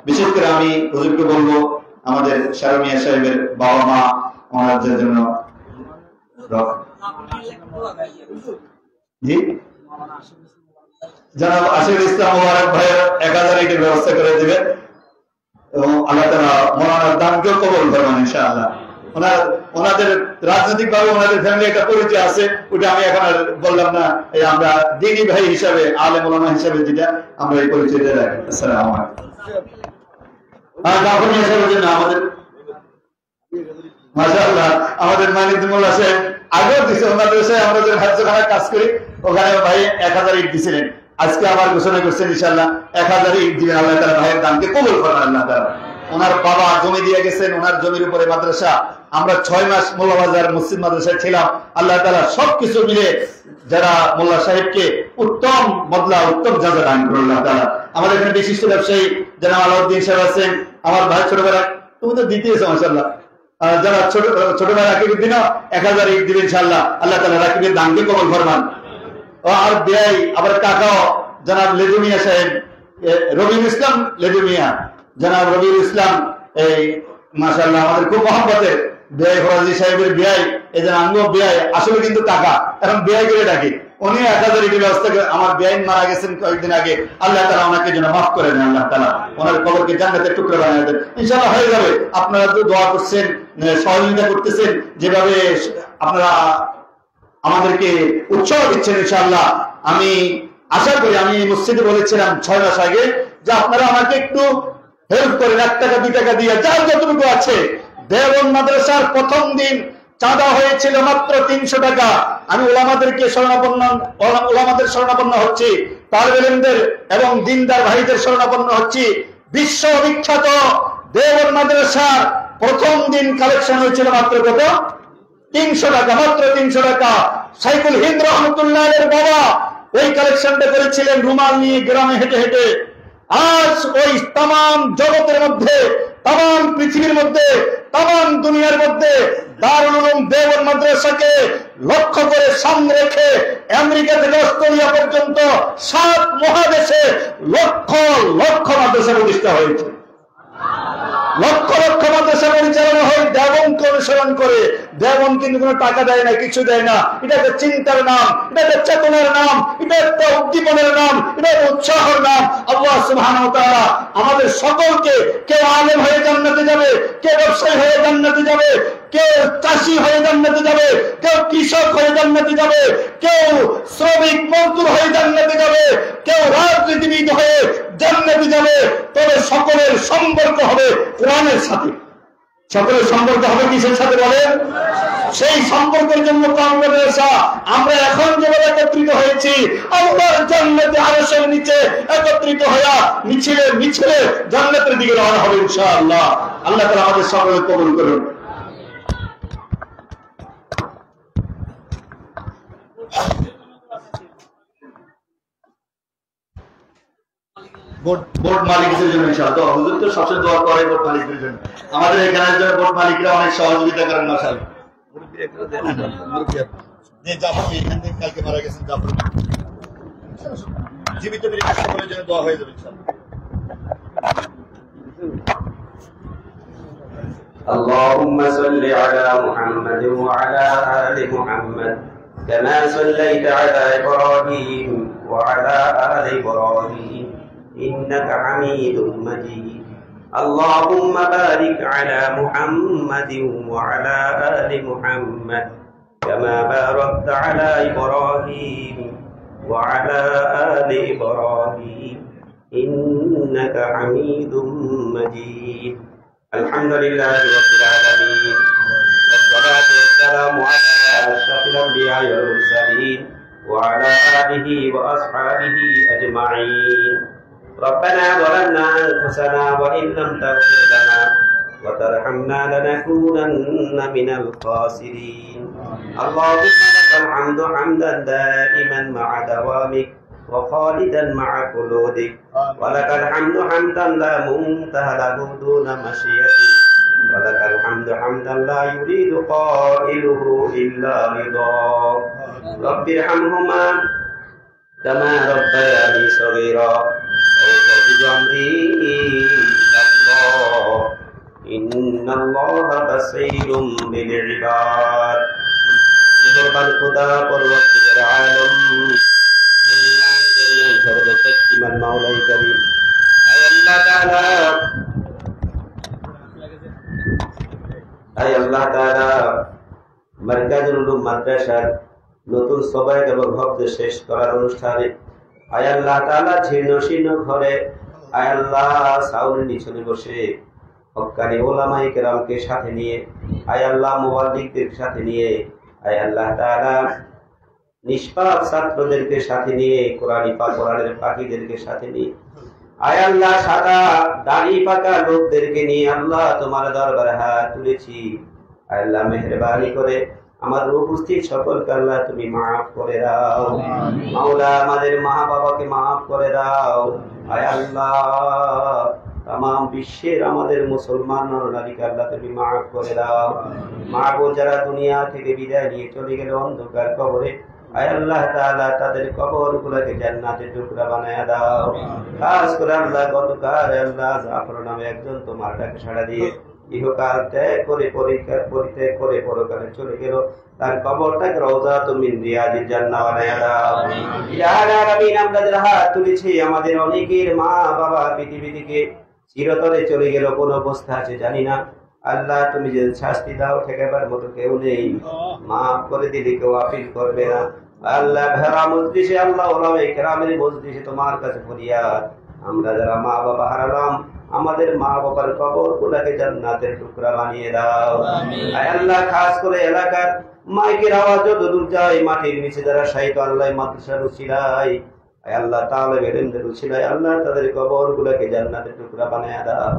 বিশেষ করে আমি হুজুরকে বলবো, আমাদের শারমিয়া সাহেবের বাবা মা ওনাদের জন্য জি জনাব আশিকুল ইসলাম মোবারক ভাইয়ের 1000 ইটের ব্যবস্থা করে দিবেন এবং আল্লাহ তাআলা মওলানার দানকেও কবুল করবেন ইনশাআল্লাহ। ওনাদের রাজনৈতিক ভাবে ওনাদের ফ্যামিলি একটা পরিচয় আছে, ওটা আমি এখন আর বললাম না। এই আমরা দ্বীনী ভাই হিসাবে, আলেম ওলামা হিসাবে যেটা আমরা এই পরিচয়টা রাখি। আসসালামু আলাইকুম। আমাদের মাশাআল্লাহ আমাদের মানিকুল্লাহ সাহেব আগেও দিচ্ছে, ওনাদের সাথে আমরা যে হাজখানায় কাজ করি ওখানে ভাই 1000 ইট দিছিলেন। আজকে আবার ঘোষণা করছেন ইনশাআল্লাহ 1000 ইট দিবেন। আল্লাহ তাআলা ভাইয়ের দানকে কবুল করবেন আল্লাহ তাআলা। ওনার বাবা জমি দিয়ে গেছেন, ওনার জমির উপরে মাদ্রাসা। আমরা 6 মাস মোল্লা বাজার মসজিদ মাদ্রাসায় ছিলাম। আল্লাহ তাআলা সবকিছু মিলে যারা মোল্লা সাহেবকে উত্তম বদলা, উত্তম জাযা দান করুন আল্লাহ তাআলা। আমাদের এখানে বিশিষ্ট ব্যবসায়ী জনাব আলাউদ্দিন সাহেব আছেন, আমার ভাই ছোট ভাই, তুমি তো দিতেছ মাশাআল্লাহ। যারা ছোট ভাই রাকিবের দিনও 1000 ইট দিবেন ইনশাআল্লাহ। আল্লাহ তাআলা রাকিবের দানকে কবুল ফরমান। আর ব্যয় আবার কাকাও জনাব লেদুমিয়া সাহেব, রবিউল ইসলাম লেদুমিয়া, জনাব রবিউল ইসলাম, এই মাশাআল্লাহ আমাদের খুব মহব্বতের ব্যয় ফরাজি সাহেবের ব্যয়, এই যে আমিও ব্যয়, আসলে কিন্তু টাকা এখন ব্যয় করে ডাকি। উনি 1000 ইটের ব্যবস্থা করে, আমার ব্যয় মারা গেছেন কয়েকদিন আগে, আল্লাহ তাআলা ওনাকে যেন মাফ করে দেন, আল্লাহ তাআলা ওনার কবরকে জান্নাতের টুকরা বানিয়ে দেন ইনশাআল্লাহ। হয়ে যাবে। আপনারা তো দোয়া করছেন, সহযোগিতা করতেছেন, যেভাবে আপনারা আমাদেরকে উৎসাহ দিচ্ছেন ইনশাআল্লাহ। আমি আশা করি, আমি মসজিদে বলেছিলাম 6 মাস আগে যে আপনারা আমাকে একটু হেল্প করেন, 1 টাকা 2 টাকা দিয়ে যার যতটুকু আছে। দেওবন্দ মাদ্রাসার প্রথম দিন চাঁদা হয়েছিল মাত্র 300 টাকা। আমি ওলামাদের শরণাপন্ন হচ্ছি, তালিবে ইলমদের এবং দিনদার ভাইদের শরণাপন্ন হচ্ছি। বিশ্ববিখ্যাত দেওবন্দ মাদ্রাসার প্রথম দিন কালেকশন হয়েছিল মাত্র কত? 300 টাকা, মাত্র 300 টাকা। শাইখুল হিন্দ রহমতুল্লাহের বাবা ওই কালেকশনটা করেছিলেন রুমাল নিয়ে গ্রামে হেঁটে হেঁটে। আজ ওই তাম জগতের মধ্যে, তাম পৃথিবীর মধ্যে, তাম দুনিয়ার মধ্যে দারুল উলুম দেওবন্দ মাদ্রাসাকে লক্ষ্য করে সামনে রেখে আমেরিকা থেকে অস্ট্রেলিয়া পর্যন্ত 7 মহাদেশে লক্ষ লক্ষ মাদ্রাসা প্রতিষ্ঠা হয়েছে। লক্ষ লক্ষ মাদ্রাসা পরিচালনা হয় দেওবন্দকে অনুসরণ করে। দেওবন্দ কিন্তু কোনো টাকা দেয় না, কিছু দেয় না। এটা একটা চিন্তার নাম, এটা একটা চেতনার নাম, এটা একটা উদ্দীপনের নাম, এটা একটা উৎসাহের নাম। আল্লাহ সুবহানাহু ওয়া তাআলা আমাদের সকলকে, কেউ আলেম হয়ে জান্নাতে যাবে, কেউ ব্যবসায়ী হয়ে জান্নাতে যাবে, কেউ চাষি হয়ে জান্নাতে যাবে, কেউ কৃষক হয়ে জান্নাতে যাবে, কেউ শ্রমিক মজদুর হয়ে জান্নাতে যাবে, কেউ রাজনীতিবিদ হয়ে জান্নাতে যাবে। তবে সকলের সম্পর্ক হবে কোরআনের সাথে। সকলের সম্পর্ক হবে কিসের সাথে বলেন? সেই সম্পর্কের জন্য আমরা এখন যেভাবে একত্রিত হয়েছি আল্লাহর জান্নাতে আরশের নিচে একত্রিত হয়ে মিছিলে মিছিলে জান্নাতের দিকে রওনা হবে ইনশাআল্লাহ। আল্লাহ তাআলা আমাদের সকলকে কবুল করুন। বোর্ড মালিকদের জন্য ইনশাআল্লাহ হুজুর তো সবসময় দোয়া করে বোর্ড মালিকদের জন্য। আমাদের এখানে যারা বোর্ড মালিকরা অনেক সহযোগিতা করেন মাশাআল্লাহ। যে জাফর এখান থেকে কালকে মারা গেছেন, জাফর জীবিত বিরিয়ানি সকলের জন্য দোয়া হয়ে যাবে ইনশাআল্লাহ। اللهم صل على محمد وعلى آل محمد كما صليت على إبراهيم وعلى آل إبراهيم إنك حميد مجيد. اللهم بارك على محمد وعلى آل محمد كما باركت على إبراهيم وعلى آل إبراهيم إنك حميد مجيد. الحمد لله رب العالمين والصلاة والسلام على أشرف الأنبياء والمرسلين وعلى آله وأصحابه أجمعين. ربنا ظلمنا أنفسنا وإن لم تغفر لنا وترحمنا لنكونن من الخاسرين. اللهم لك الحمد حمدا دائما مع دوامك وخالدا مع خلودك، ولك الحمد حمدا لا منتهى له دون مشيئتك، ولك الحمد حمدا لا يريد قائله إلا رضاك. رب ارحمهما كما ربياني صغيرا وفوض أمري إلى الله إن الله بصير بالعباد. মেহেরবান খোদা পরওয়ারদিগার আলম সর্বশক্তিমান মাওলাই করিম, আয় আল্লাহ তাআলা মারকাজুল উলুম মাদ্রাসার নতুন সবাই এবং ভক্ত শেষ করার অনুষ্ঠানে আয় আল্লাহ তাআলা জীর্ণ শীর্ণ ঘরে আয় আল্লাহ সাউলের নিচনে বসে হক্কানি ওলামায়ে কেরামকে সাথে নিয়ে আয় আল্লাহ মুবাল্লিগদের সাথে নিয়ে আয় আল্লাহ তাআলা নিষ্পাপ ছাত্রদেরকে সাথে নিয়ে কোরআনের পাখিদেরকে সাথে নিয়ে আয় আল্লাহ সাদা দাড়ি পাকা লোকদেরকে নিয়ে আল্লাহ তোমার দরবারে হাত তুলেছি। আয় আল্লাহ মেহেরবানি করে আমাদের উপস্থিত সকলকে আল্লাহ তুমি মাফ করে দাও। মাওলা আমাদের মা বাবাকে মাফ করে দাও। আয় আল্লাহ तमाम বিশ্বের আমাদের মুসলমান নরনারীকে আল্লাহ তুমি মাফ করে দাও। মা বোন যারা দুনিয়া থেকে বিদায় নিয়ে চলে গেল অন্ধকার কবরে আয় আল্লাহ তাআলা তাদের কবরগুলোকে জান্নাতের টুকরা বানায়া দাও। খাস করে আল্লাহ গতকাল আল্লাহ জাফর নামে একজন তোমার ডাকে সাড়া দিয়ে ইহকাল ত্যাগ করে পরিত্যাগ করে পরকালে চলে গেল, তার কবরটাকে রওজাতুম মিন রিয়াজিল জান্নাহ বানায়া দাও। ইয়া আলামিন আমরা যারা হাত তুলেছি আমাদের অনেকের মা বাবা পৃথিবী থেকে চিরতরে চলে গেল, কোন অবস্থা আছে জানি না। আল্লাহ তুমি যে শাস্তি দাও ঠেকাবার মতো কেউ নেই, মাফ করে দিলে কেউ আপিল করবে না। আল্লাহ ভেড়া মজলিসে আল্লাহ ওলামায়ে কেরামের মজলিসে তোমার কাছে ফরিয়াদ, আমরা যারা মা বাবা হারালাম আমাদের মা বাবার কবর গুলাকে জান্নাতের টুকরা বানিয়ে দাও। আয় আল্লাহ খাস করে এলাকার মাইকের আওয়াজ যত দূর যায় মাটির নিচে যারা শাহিদ আল্লাহ মাদ্রাসার উসিলায় আয় আল্লাহ তাআলা বেরেন্দের উসিলায় আল্লাহ তাদের কবর গুলাকে জান্নাতের টুকরা বানিয়ে দাও।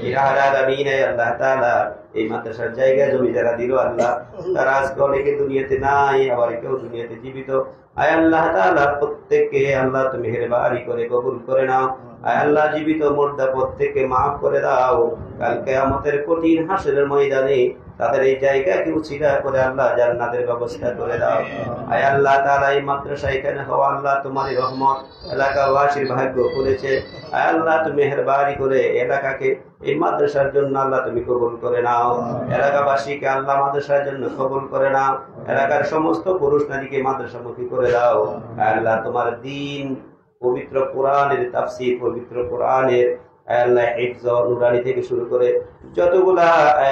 ইয়া আলামিন আল্লাহ তাআলা এই মাদ্রাসার জায়গা জমি যারা দিল আল্লাহ তারা আজকে অনেকে দুনিয়াতে নাই, আবার কেউ দুনিয়াতে জীবিত। আয় আল্লাহ তাআলা প্রত্যেককে আল্লাহ তুমি মেহেরবানি করে কবুল করে নাও। আয় আল্লাহ জীবিত মুর্দা প্রত্যেককে মাফ করে দাও। কাল কিয়ামতের কঠিন হাসরের ময়দানে তাদের এই জায়গাকে উচিলা করে আল্লাহ জান্নাতের ব্যবস্থা করে দাও। আয় আল্লাহ তাআলা এই মাদ্রাসা এখানে হওয়া আল্লাহ তোমারই রহমত এলাকাবাসীর ভাগ্য খুলেছে। আয় আল্লাহ তুমি মেহেরবানি করে এলাকাকে এই মাদ্রাসার জন্য আল্লাহ তুমি কবুল করে নাও। এলাকাবাসীকে আল্লাহ মাদ্রাসার জন্য কবুল করে নাও। এলাকার সমস্ত পুরুষ নারীকে মাদ্রাসামুখী করে দাও। আয় আল্লাহ তোমার দ্বীন পবিত্র কোরআনের তাফসীর, পবিত্র কোরআনের আল্লাহ হিফজ নুরানি থেকে শুরু করে যতগুলা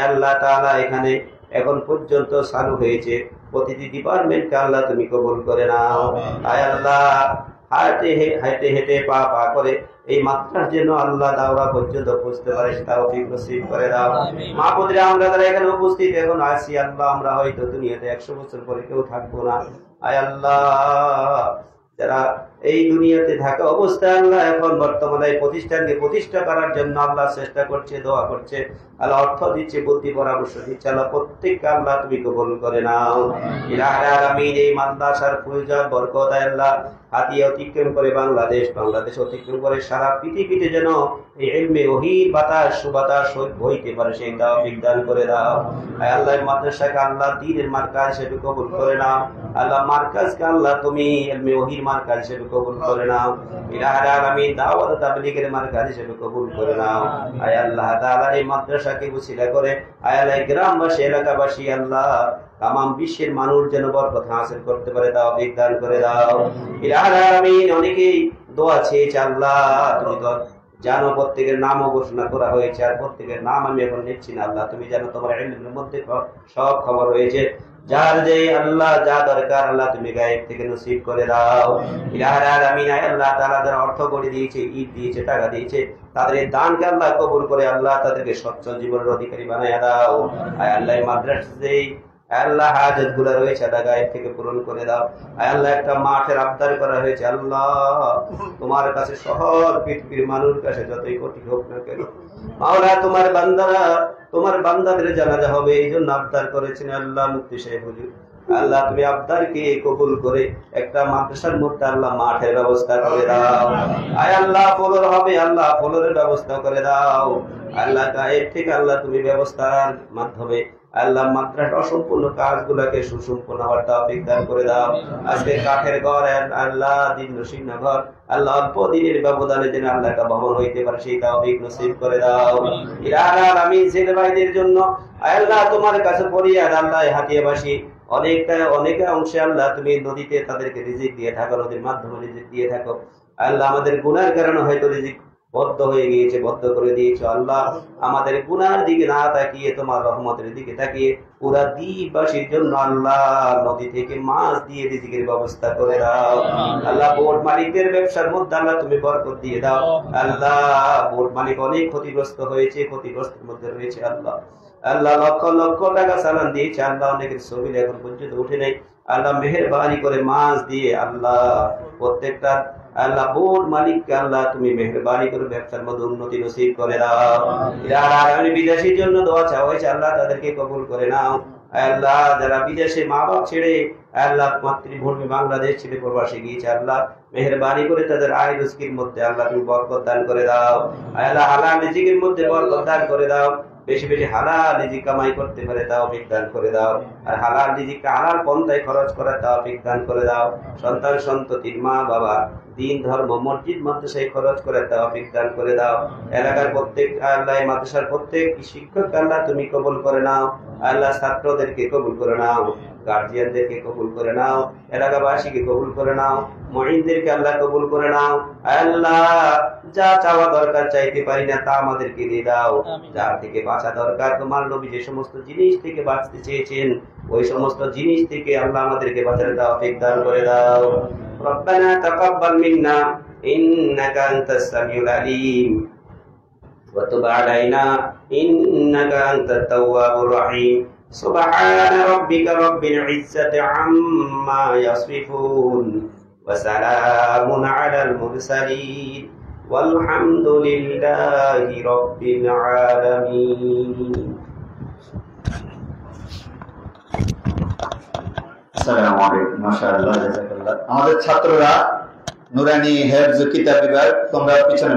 আল্লাহ তাআলা এখানে এখন পর্যন্ত চালু হয়েছে প্রতিটি ডিপার্টমেন্টকে আল্লাহ তুমি কবুল করে নাও। আয় আল্লাহ হাঁটে হেঁটে পা পা করে এই মাদ্রাসার জন্য আল্লাহ দাওরা পর্যন্ত পৌঁছতে পারে তৌফিক নসিব করে দাও। মা বোনেরা আমরা যারা এখানে উপস্থিত এখন আছি আল্লাহ, আমরা হয়তো দুনিয়াতে 100 বছর পরে কেউ থাকবো না। আয় আল্লাহ, যারা এই দুনিয়াতে থাকা অবস্থায় আল্লাহ এখন বর্তমানে এই প্রতিষ্ঠানকে প্রতিষ্ঠা করার জন্য আল্লাহ চেষ্টা করছে, দোয়া করছে, আল্লাহ অর্থ দিচ্ছে, বুদ্ধি পরামর্শ দিচ্ছে, আল্লাহ প্রত্যেককে আল্লাহ তুমি কবুল করে নাও। ইলাহি আলামিন এই মাদ্রাসার ফয়জাত বরকত আল্লাহ হাতিয়া অতিক্রম করে বাংলাদেশ অতিক্রম করে সারা পৃথিবীতে যেন এই ইলমে ওহীর বাতাস সুবাতাস বইতে পারে সেই তৌফিক দান করে দাও। আয় আল্লাহ মাদ্রাসাকে আল্লাহ দ্বীনের মার্কাজ হিসেবে কবুল করে নাও। আল্লাহ মার্কাজকে আল্লাহ তুমি ইলমে ওহীর মার্কাজ হিসেবে কবুল করে নাও। ইলাহি আলামিন দাওয়াত তাবলীগের মার্কাজ হিসেবে কবুল করে নাও। আয় আল্লাহ তাআলা এই মাদ্রাসাকে উসিলা করে আয় আল্লাহ গ্রামবাসী এলাকাবাসী আল্লাহ তামাম বিশ্বের মানুষ যেন বরকত হাসিল করতে পারে তৌফিক দান করে দাও। ইলাহি আলামিন অনেকেই দোয়া চেয়েছে আল্লাহ তুমি তো জানো, প্রত্যেকের নামও ঘোষণা করা হয়েছে আর প্রত্যেকের নাম আমি এখন নিচ্ছি না। আল্লাহ তুমি জানো, তোমার ইলমের মধ্যে সব খবর হয়েছে। যার যে আল্লাহ যা দরকার আল্লাহ তুমি গায়েব থেকে নসিব করে দাও। ইলাহি আলামিন আল্লাহ তাআলা যারা অর্থ করে দিয়েছে, ঈদ দিয়েছে, টাকা দিয়েছে, তাদের এই দানকে আল্লাহ কবুল করে আল্লাহ তাদেরকে সচ্ছল জীবনের অধিকারী বানায়া দাও। আয় আল্লাহ মাদ্রাসায় আল্লাহ হাজত গুলো রয়েছে আল্লাহ গায়েব থেকে পূরণ করে দাও। আয় আল্লাহ একটা মাঠের আবদার করা হয়েছে আল্লাহ তোমার কাছে শহর পৃথিবীর মানুষ কাছে যতই কোটি হোক না কেন মাওলা তোমার বান্দাদের জানাজা হবে এই জন্য আবদার করেছেন আল্লাহ মুফতি সাহেব হুজুর। আল্লাহ তুমি আবদারকে কবুল করে একটা মাদ্রাসার মধ্যে আল্লাহ মাঠের ব্যবস্থা করে দাও। আয় আল্লাহ ফলর হবে আল্লাহ ফলরের ব্যবস্থা করে দাও। আল্লাহ গায়েব থেকে আল্লাহ তুমি ব্যবস্থার মাধ্যমে আল্লাহ মাদ্রাসার অসম্পূর্ণ কাজগুলোকে সুসম্পন্ন হওয়ার তৌফিক দান করে দাও। আজকে কাঠের ঘর আল্লাহ দিন নসীন ঘর আল্লাহ অল্প দিনের ব্যবধানে যেন আল্লাহ একটা ভবন হইতে পারে সেই তৌফিক নসিব করে দাও। ইলাহি আলামিন ছেলে ভাইদের জন্য আল্লাহ তোমার কাছে ফরিয়াদ আল্লাহ হাতিয়াবাসী অনেক অংশে আল্লাহ তুমি নদীতে তাদেরকে রিজিক দিয়ে থাকো, নদীর মাধ্যমে রিজিক দিয়ে থাকো। আল্লাহ আমাদের গুনার কারণে হয়তো রিজিক বদ্ধ হয়ে গিয়েছে, বদ্ধ করে দিয়েছো আল্লাহ। আমাদের গুনার দিকে না তাকিয়ে তোমার রহমতের দিকে তাকিয়ে পুরা দ্বীপবাসীর জন্য আল্লাহ নদী থেকে মাছ দিয়ে রিজিকের ব্যবস্থা করে দাও। আল্লাহ বোট মালিকদের ব্যবসার মধ্যে আল্লাহ তুমি বরকত দিয়ে দাও। আল্লাহ বোট মালিক অনেক ক্ষতিগ্রস্ত হয়েছে, ক্ষতিগ্রস্তের মধ্যে রয়েছে আল্লাহ। আল্লাহ লক্ষ লক্ষ টাকা চালান দিয়েছে আল্লাহ, অনেকের ছবি এখন পর্যন্ত উঠে নেই। আল্লাহ মেহেরবানি করে মাছ দিয়ে আল্লাহ প্রত্যেকটা আল্লাহ বোর্ড মালিককে আল্লাহ তুমি মেহেরবানি করে ব্যবসার মধ্যে উন্নতি নসিব করে দাও। আমি বিদেশির জন্য দোয়া চাওয়া হয়েছে আল্লাহ তাদেরকে কবুল করে নাও। আল্লাহ যারা বিদেশে মা বাপ ছেড়ে আল্লাহ মাতৃভূমি বাংলাদেশ ছেড়ে প্রবাসে গিয়েছে আল্লাহ মেহেরবানি করে তাদের আয় রুজকির মধ্যে আল্লাহ তুমি বরকত দান করে দাও। আল্লাহ হালাল রিজিকের মধ্যে বরকত দান করে দাও। বেশি বেশি হালাল রিজিক কামাই করতে পারে তৌফিক দান করে দাও। আর হালাল রিজিকটা হালাল পন্থায় খরচ করার তৌফিক দান করে দাও। সন্তান সন্ততির মা বাবা দিন ধর্ম মসজিদ মাদ্রাসায় খরচ করে তৌফিক দান করে দাও। এলাকার প্রত্যেক আল্লাহ মাদ্রাসার প্রত্যেক শিক্ষক আল্লাহ তুমি কবুল করে নাও। আল্লাহ ছাত্রদেরকে কবুল করে নাও, গার্জিয়ানদেরকে কবুল করে নাও, এলাকাবাসীকে কবুল করে নাও, মুঈনদেরকে আল্লাহ কবুল করে নাও। আল্লাহ যা চাওয়া দরকার চাইতে পারি না তা আমাদেরকে দিয়ে দাও। যার থেকে বাঁচা দরকার তোমার নবী যে সমস্ত জিনিস থেকে বাঁচতে চেয়েছেন ওই সমস্ত জিনিস থেকে আল্লাহ আমাদেরকে বাঁচার তৌফিক দান করে দাও। রব্বানা তাকাব্বাল মিন্না ইন্নাকা আনতাস সামিউল আলিম ওয়া তুব আলাইনা ইন্নাকা আনতাত তাওয়াবুর রহিম। সুবহান রাব্বিকা রাব্বিল ইজ্জাতি আম্মা ইয়াসিফুন ওয়া সালামুন আলাল মুরসালিন ওয়ালহামদুলিল্লাহি রাব্বিল আলামিন। আসসালামু আলাইকুম। মাশাআল্লাহ, জাযাকাল্লাহ। আমাদের ছাত্ররা নুরানি হেফজ কিতাব বিভাগ, তোমরা পিছনে